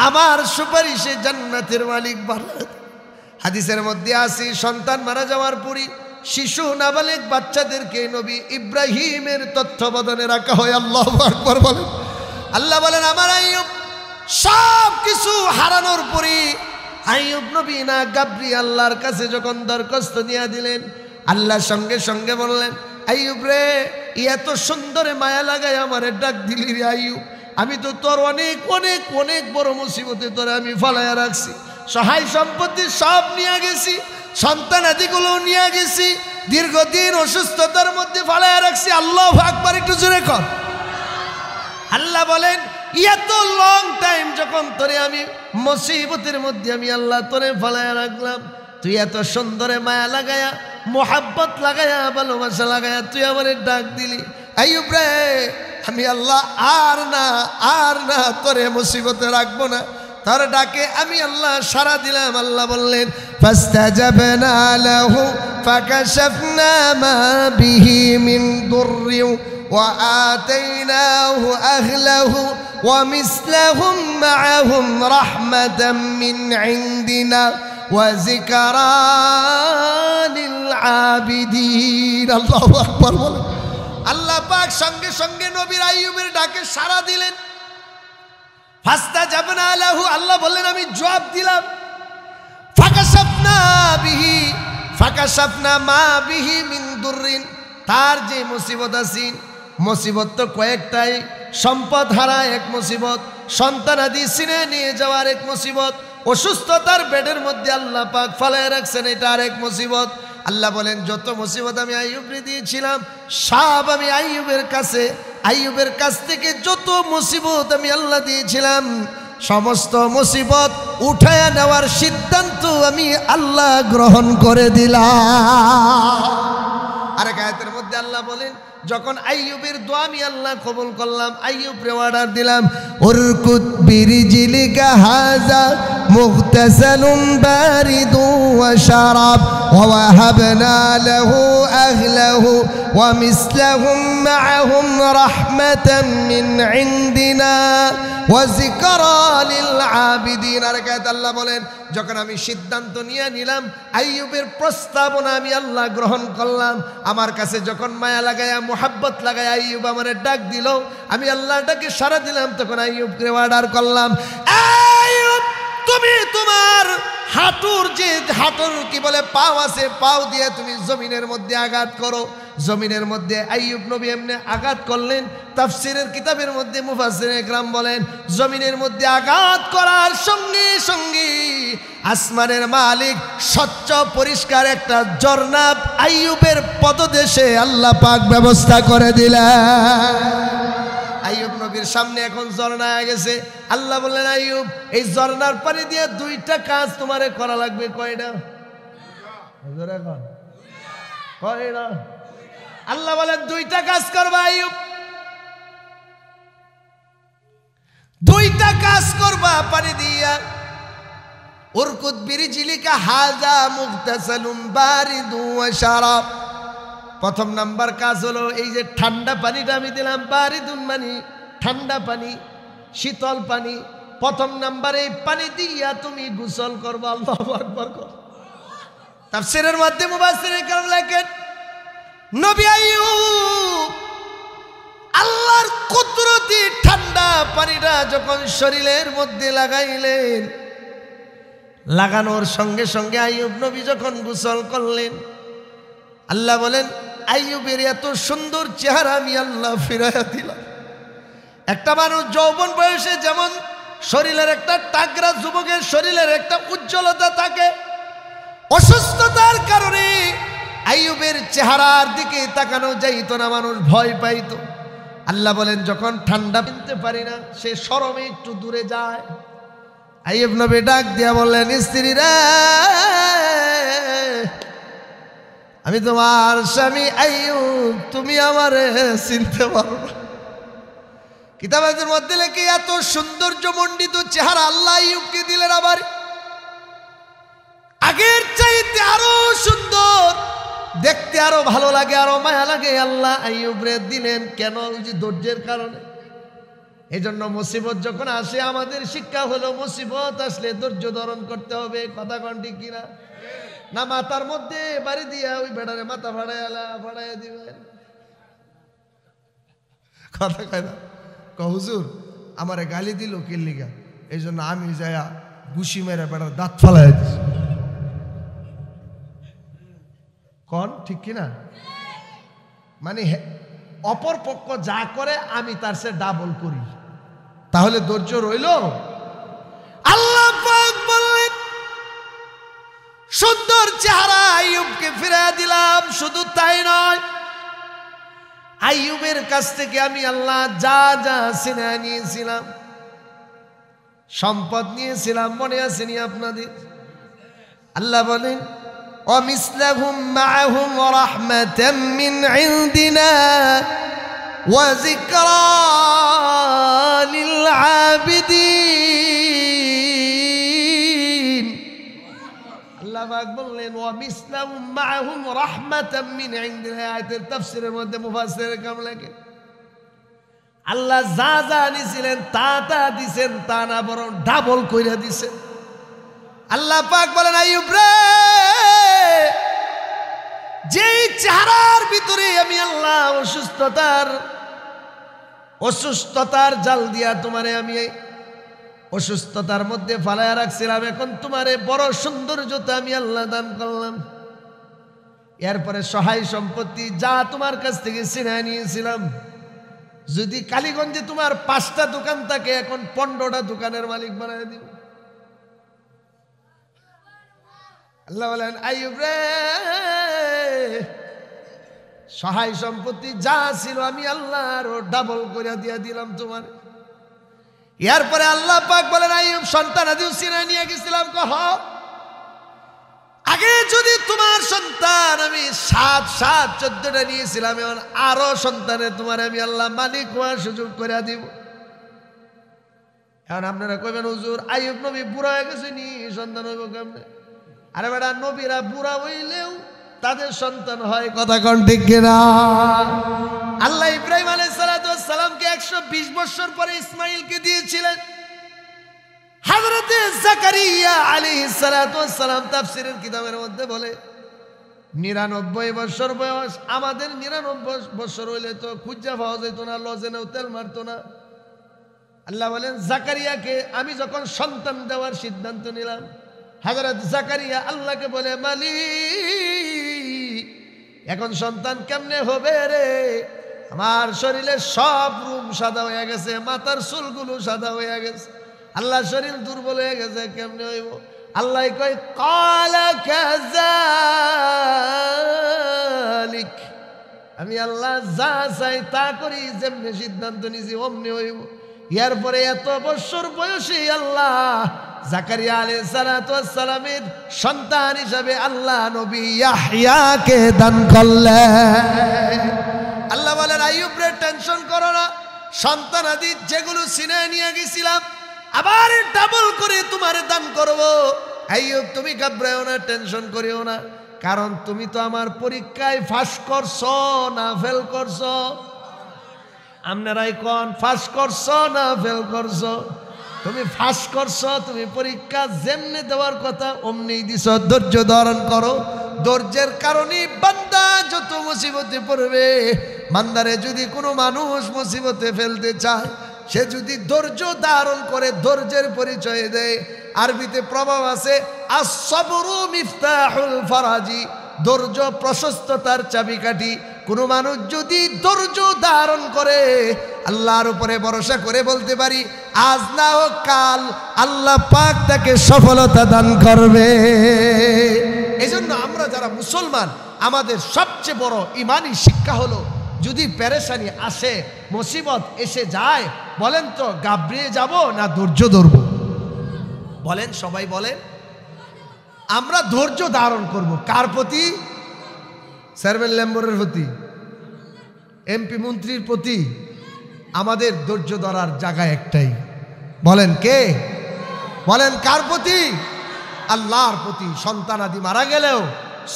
আমার সুপারিশে জান্নাতের মালিক বানান। হাদিসের মধ্যে আছে, সন্তান মারা যাওয়ার পরই শিশু নাবালিগ বাচ্চাদেরকে নবী ইব্রাহিমের তত্ত্বাবধানে রাখা হয়। আল্লাহু আকবার বলেন। আল্লাহ বলেন, আমার আইয়ুব সব কিছু হারানোর পরই আইয়ুব নবী না গাবরি আল্লাহর কাছে যখন দরখাস্ত দিয়ে দিলেন, আল্লাহ সঙ্গে সঙ্গে বললেন, আইয়ুব রে, এত সুন্দরে মায়া লাগায় আমারে ডাক দিলি রে আইয়ুব, আমি তো তোর অনেক অনেক অনেক বড় মুসিবতে তোরে আমি ফলাইয়া রাখছি, সহায় সম্পত্তি সব নিয়ে গেছি, সন্তান আদিগুলো নিয়ে গেছি, দীর্ঘদিন অসুস্থতার মধ্যে ফলাইয়া রাখছি। আল্লাহু আকবার, একটু জোরে কর। আল্লাহ বলেন, এত লং টাইম যখন তোরে আমি মুসিবতের মধ্যে আমি আল্লাহ তোরে ফলাইয়া রাখলাম, তুই এত সুন্দরে মায়া লাগায়া, মোহাব্বত লাগায়া, ভালোবাসা লাগায়া তুই আমারে ডাক দিলি। আইয়ুব রে, আমি আল্লাহ আর না তোরে মুসিবতে রাখবো না, তার ডাকে আমি আল্লাহ সাড়া দিলাম। আল্লাহ বললেন, ফাস্তাজাবনা লাহু ফাকাশাফনা মা বিহি মিন দুররি ওয়া আতাইনাহু আহলাহু ওয়া মিসলাহুম মাআহুম রাহমাতাম মিন ইনদিনা ওয়া যিকরা লিল আবিদিন। আল্লাহু আকবার বলেন। আল্লাহ পাক সঙ্গে সঙ্গে নবীর আইয়ুবের ডাকে সাড়া দিলেন। ফাস্তাজাবনা লাহু, আল্লাহ বললেন আমি জবাব দিলাম। ফাকাশাফনা মা বিহি মিন দুররিন, তার যে মুসিবত আছে, মুসিবত তো কয়েকটাই, সম্পদ হারা এক মুসিবত, সন্তান আদি ছিনিয়ে নিয়ে যাওয়ার এক মুসিবত, অসুস্থতার বেডের মধ্যে আল্লাহ পাক ফালায় রাখছেন, এটা আরেক মুসিবত। আল্লাহ বলেন, যত মুসিবত আমি আইয়ুবকে দিয়েছিলাম সব আমি আইয়ুবের কাছ থেকে যত মুসিবত আমি আল্লাহ দিয়েছিলাম, সমস্ত মুসিবত উঠায়া নেওয়ার সিদ্ধান্ত আমি আল্লাহ গ্রহণ করে দিলাম। আরেক আয়াতের মধ্যে আল্লাহ বলেন, যখন আইয়ুবের দোয়া আমি আল্লাহ কবুল করলাম, আইয়ুবরে অর্ডার দিলাম, উরকুত বিরিজিলিকা হাযা مغتسل بارد وشراب ووهبنا له أهله ومثلهم معهم رحمة من عندنا وذكرى للعابدين ركعت الله বলেন যখন আমি সিদ্ধান্ত নিয়ে নিলাম আইয়ুবের প্রস্তাবনা আমি আল্লাহ গ্রহণ করলাম আমার কাছে যখন মায়া লাগায়া মোহাব্বত লাগায়া আইয়ুব আমারে ডাক দিল আমি আল্লাহটাকে সাড়া দিলাম তখন আইয়ুবকে অর্ডার করলাম আইয়ুব তুমি তোমার হাঁটুর যে হাঁটুর কি বলে পাও আছে পাও দিয়ে তুমি জমিনের মধ্যে আঘাত করো জমিনের মধ্যে আইয়ুব নবী এমনি আঘাত করলেন তাফসীরের কিতাবের মধ্যে মুফাসসির ইকরাম বলেন জমিনের মধ্যে আঘাত করার সঙ্গে সঙ্গে আসমানের মালিক স্বচ্ছ পরিষ্কার একটা ঝর্ণা আইয়ুবের পদদেশে আল্লাহ পাক ব্যবস্থা করে দিলেন আইয়ুব নবীর সামনে এখন ঝর্ণা হয়ে গেছে আল্লাহ বললেন আইয়ুব এই ঝর্ণার পানি দিয়ে দুইটা কাজ তোমারে করা লাগবে কয়টা হুজুর এখন কয়টা আল্লাহ বলেন দুইটা কাজ করবা আইয়ুব দুইটা কাজ করবা পানি দিয়া উরকুদ বিরিজিলিকা হাযা মুগতাসালুম বারিদু ওয়া শারাব প্রথম নাম্বার কাজ হলো এই যে ঠান্ডা পানিটা আমি দিলাম বারিদুন মানে ঠান্ডা পানি শীতল পানি প্রথম নাম্বারে এই পানি দিয়া তুমি গোসল করবা আল্লাহু আকবার তাফসীরের মধ্যে মুফাসসিরে কেরাম লেখেন নবী আইয়ুব আল্লাহর কুদরতি ঠান্ডা পানিটা যখন শরীরের মধ্যে লাগাইলেন লাগানোর সঙ্গে সঙ্গে আইয়ুব নবী যখন গোসল করলেন আল্লাহ বলেন আইয়ুবের এত সুন্দর চেহারা আমি আল্লাহ ফিরাইয়া দিলাম একটা মানুষ যৌবন বয়সে যেমন শরীরের একটা টাগরা যুবকের শরীরের একটা উজ্জ্বলতা থাকে অসুস্থতার কারণে আইয়ুবের চেহারার দিকে তাকানো যাইতো না মানুষ ভয় পাইতো আল্লাহ বলেন যখন ঠান্ডা কিনতে পারি না সে শরমে একটু দূরে যায় আইয়ুব নবী ডাক দিয়া বললেন স্ত্রীরা আমি তোমার স্বামী আইয়ুব তুমি আমারে চিনতে পারো না কিতাবের মধ্যে লেখে এত সৌন্দর্য মণ্ডিত চেহারা আল্লাহ আইয়ুবকে দিলেন আবার আগের চাইতে আরো সুন্দর দেখতে আরো ভালো লাগে আরো মায়া লাগে আল্লাহ আইয়ুবরে দিলেন কেন ওই যে ধৈর্যের কারণে এজন্য মুসিবত যখন আসে আমাদের শিক্ষা হলো মুসিবত আসলে ধৈর্য ধারণ করতে হবে কথা কোন ঠিক কিনা না মাথার মধ্যে বাড়ি দিয়া ওই বেড়ারে মাথা ফাড়াইয়া দিবেন কথা কয় না হুজুর আমারে গালি দিল কিল্লিগা এই জন্য আমি যায়া ঘুষি মেরে বেড়ার দাঁত ফালাই দিছি কন ঠিক কিনা মানে অপর পক্ষ যা করে আমি তার সে ডাবল করি তাহলে ধৈর্য রইল আল্লাহ পাক বললেন সুন্দর চেহারা আইয়ুবকে ফিরিয়ে দিলাম শুধু তাই নয় আইয়ুবের কাছ থেকে আমি আল্লাহ যা যা সিনে নিয়েছিলাম সম্পদ নিয়েছিলাম মনে আসেনি আপনাদের আল্লাহ বলেন ومثلهم معهم ورحمة من عندنا وذكرى للعابدين الله أكبر لين ومثلهم معهم رحمة من عندنا آية التفسير مفسر كم لكن আল্লাহ যা যা নিছিলেন তা তা দিছেন তা না বরং ডাবল কইরা দিছেন আল্লাহ পাক বলেন আইয়ুব রে যেই চেহারার ভিতরে আমি আল্লাহ অসুস্থতার জাল দিয়া তোমারে আমি অসুস্থতার মধ্যে ফালায়া রাখছিলাম এখন তোমারে বড় সৌন্দর্যতা আমি আল্লাহ দান করলাম এরপরে সহায় সম্পত্তি যা তোমার কাছ থেকে ছিনিয়ে নিয়েছিলাম যদি কালীগঞ্জে তোমার 5টা দোকান থাকে এখন 15টা দোকানের মালিক বানায় দিব আল্লাহ বলেন আইয়ুব রে সহায় সম্পত্তি যা ছিল আমি আল্লাহ আরো ডাবল করে দিয়া দিলাম তোমার এরপরে আল্লাহ পাক বলেন আইয়ুব সন্তান আদিও ছিনিয়ে নিয়ে গেছিলাম কহ আগে যদি তোমার সন্তান আমি 14টা নিয়েছিলাম এখন আরো সন্তানে তোমার আমি আল্লাহ মালিক হওয়ার সুযোগ করে দিব এখন আপনারা কইবেন হুজুর আইয়ুব নবী বুড়া হয়ে গেছে নি, সন্তান হইব কেমনে? আরে বেটা, নবীরা বুড়া হইলেও তাদের সন্তান হয়, কথা কোন ঠিক কিনা? আল্লাহ ইব্রাহিম আলাইহিস সালামকে 120 বছর পরে ইসমাইলকে দিয়েছিলেন। হযরত জাকারিয়া আলাইহিস সালাম তাফসীরের কিতাবের মধ্যে বলে 99 বছর বয়স। আমাদের 99 বছর হইলে তো খুঁজা পাওয়া যেত না, লজেনেও তেল মারতো না। আল্লাহ বলেন জাকারিয়াকে আমি যখন সন্তান দেওয়ার সিদ্ধান্ত নিলাম, হযরত জাকারিয়া আল্লাহকে বলে মালিক এখন সন্তান কেমনে হবে রে? আমার শরীরের সব রূপ সাদা হয়ে গেছে, মাথার চুলগুলো সাদা হয়ে গেছে, আল্লাহ শরীর দুর্বল হয়ে গেছে, কেমনে হইব? আল্লাহ কয় ক্বালা কাযালিক, আমি আল্লাহ যা চাই তা করি, যেমনি সিদ্ধান্ত নিছি অমনি হইব। এরপরে এত বছর বয়সে আল্লাহ জাকারিয়া আলাইহিস সালামের সন্তান হিসাবে আল্লাহ নবী ইয়াহইয়াকে দান করলেন। আল্লাহ বলেন আইয়ুব রে টেনশন করো না, সন্তান আদি যেগুলো সিনায় নিয়ে গেছিলাম আবার ডাবল করে তোমারে দান করব। আইয়ুব তুমি ঘাবড়াও না, টেনশন করিও না, কারণ তুমি তো আমার পরীক্ষায় ফাঁস করছো না ফেল করছো? আপনারাই কোন ফাঁস করছো না ফেল করছো? তুমি ফাঁস করছো, তুমি পরীক্ষা যেমনি দেওয়ার কথা অমনি দিছ। ধৈর্য ধারণ করো, ধৈর্যের কারণে বান্দা যত মুসিবতে পড়বে, বান্দারে যদি কোনো মানুষ মুসিবতে ফেলতে চায়, সে যদি ধৈর্য ধারণ করে, ধৈর্যের পরিচয় দেয়। আরবিতে প্রভাব আছে আস-সাবরু মিফতাহুল ফারাজি, ধৈর্য প্রশস্ততার চাবিকাঠি। কোনো মানুষ যদি ধৈর্য ধারণ করে, আল্লাহর উপরে ভরসা করে বলতে পারি আজ না হোক কাল আল্লাহ পাক তাকে সফলতা দান করবে। এই জন্য আমরা যারা মুসলমান, আমাদের সবচেয়ে বড় ইমানি শিক্ষা হলো, যদি পেরেশানি আসে, মুসিবত এসে যায়, বলেন তো ঘাবড়িয়ে যাব না ধৈর্য ধরব? বলেন, সবাই বলেন। আমরা ধৈর্য ধারণ করব কার প্রতি? চেয়ারম্যান লেম্বরের প্রতি, এমপি মন্ত্রীর প্রতি? আমাদের ধৈর্য ধরার জায়গা একটাই, বলেন কে? বলেন কার প্রতি? আল্লাহর প্রতি। সন্তান আদি মারা গেলেও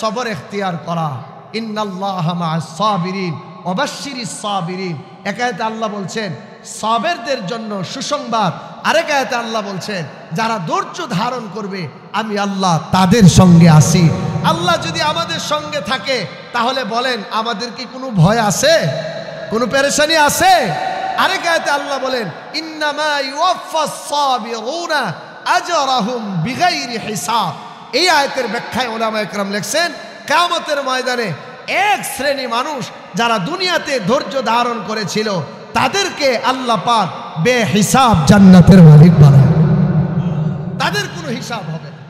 সবর এখতিয়ার করা। ইন্নাল্লাহা মা'আস সাবিরিন ওয়া বাশশিরিস সাবিরিন। এক আয়াতে আল্লাহ বলছেন সাবেরদের জন্য সুসংবাদ, আরেক আয়াতে আল্লাহ বলছেন যারা ধৈর্য ধারণ করবে আমি আল্লাহ তাদের সঙ্গে আছি। আল্লাহ যদি আমাদের সঙ্গে থাকে তাহলে বলেন আমাদের কি কোনো ভয় আছে? কোনো পেরেশানি আছে? আরেক আয়াতে আল্লাহ বলেন ইন্নামা ইউওয়াফাস সাবিরুনা আজরাহুম বিগাইরি হিসাব। এই আয়াতের ব্যাখ্যায় উলামায়ে কেরাম লিখছেন কিয়ামতের ময়দানে এক শ্রেণী মানুষ যারা দুনিয়াতে ধৈর্য ধারণ করেছিল তাদেরকে আল্লাহ পাক বেহিসাব জান্নাতের মালিক বানায়। তাদের কোনো হিসাব হবে না।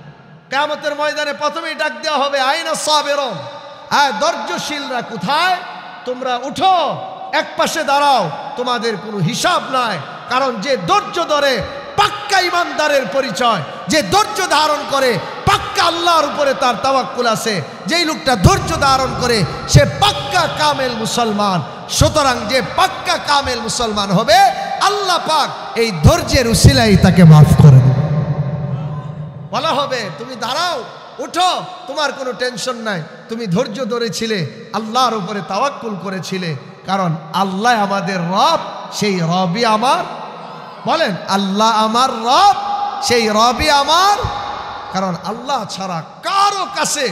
কিয়ামতের ময়দানে প্রথমেই ডাক দেওয়া হবে আইনা সাবিরুন, ধৈর্যশীলরা কোথায়? তোমরা উঠো, এক পাশে দাঁড়াও, তোমাদের কোনো হিসাব নাই। কারণ যে ধৈর্য ধরে পাক্কা ইমানদারের পরিচয়, যে ধৈর্য ধারণ করে পাক্কা আল্লাহর উপরে তার তাওয়াক্কুল আছে, যেই লোকটা ধৈর্য ধারণ করে সে পাক্কা কামেল মুসলমান। সুতরাং যে পাক্কা কামেল মুসলমান হবে আল্লাহ পাক এই ধৈর্যের উসিলায় তাকে মাফ করে দেবে। বলা হবে তুমি দাঁড়াও, উঠো, তোমার কোনো টেনশন নাই, তুমি ধৈর্য ধরেছিলে, আল্লাহর উপরে তাওয়াক্কুল করেছিলে। কারণ আল্লাহ আমাদের রব, সেই রবই আমার, বলেন আল্লাহ আমার রব, সেই রবই আমার। কারণ আল্লাহ ছাড়া কারো কাছে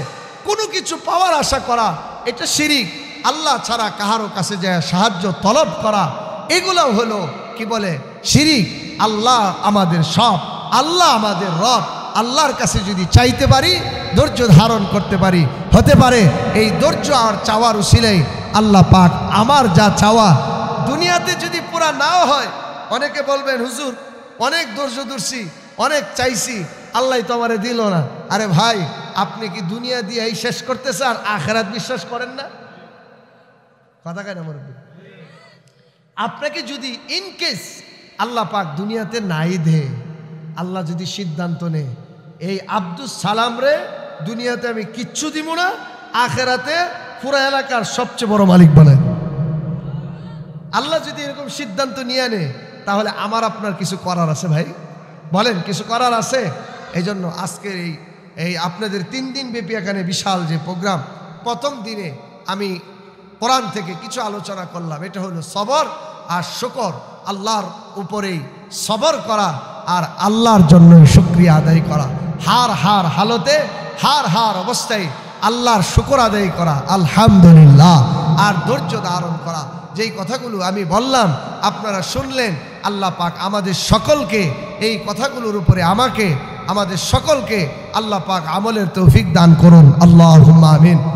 কোনো কিছু পাওয়ার আশা করা এটা শিরিক। আল্লাহ ছাড়া কাহারো কাছে যায় সাহায্য তলব করা এগুলো হলো কি বলে শিরিক। আল্লাহ আমাদের সব, আল্লাহ আমাদের রব। আল্লাহর কাছে যদি চাইতে পারি, ধৈর্য ধারণ করতে পারি, হতে পারে এই ধৈর্য আর চাওয়ার উসিলেই আল্লাহ পাক আমার যা চাওয়া দুনিয়াতে যদি পুরা নাও হয়, অনেকে বলবেন হুজুর অনেক ধৈর্য ধরছি, অনেক চাইছি, আল্লাহ তো আমারে দিল না। আরে ভাই, আপনি কি দুনিয়া দিয়ে এই শেষ করতে চান, আখিরাত বিশ্বাস করেন না? কথা কেন বলবেন? আপনাকে যদি ইনকেস আল্লাহ পাক দুনিয়াতে নাই দে, আল্লাহ যদি সিদ্ধান্ত নেয় এই আব্দুস সালাম রে দুনিয়াতে আমি কিচ্ছু দিব না, আখিরাতে পুরা এলাকার সবচেয়ে বড় মালিক বানায়, আল্লাহ যদি এরকম সিদ্ধান্ত নিয়ে আনে তাহলে আমার আপনার কিছু করার আছে ভাই, বলেন কিছু করার আছে? এই জন্য আজকের এই আপনাদের 3 দিন ব্যাপী এখানে বিশাল যে প্রোগ্রাম, প্রথম দিনে আমি কোরআন থেকে কিছু আলোচনা করলাম। এটা হলো সবর আর শুকর, আল্লাহর উপরেই সবর করা আর আল্লাহর জন্য শুকরিয়া আদায় করা, হার হালতে হার অবস্থায় আল্লাহর শুকর আদায় করা, আলহামদুলিল্লাহ, আর ধৈর্য ধারণ করা। যেই কথাগুলো আমি বললাম আপনারা শুনলেন, আল্লাহ পাক আমাদের সকলকে এই কথাগুলোর উপরে আমাদের সকলকে আল্লাহ পাক আমলের তৌফিক দান করুন। আল্লাহুম্মা আমিন।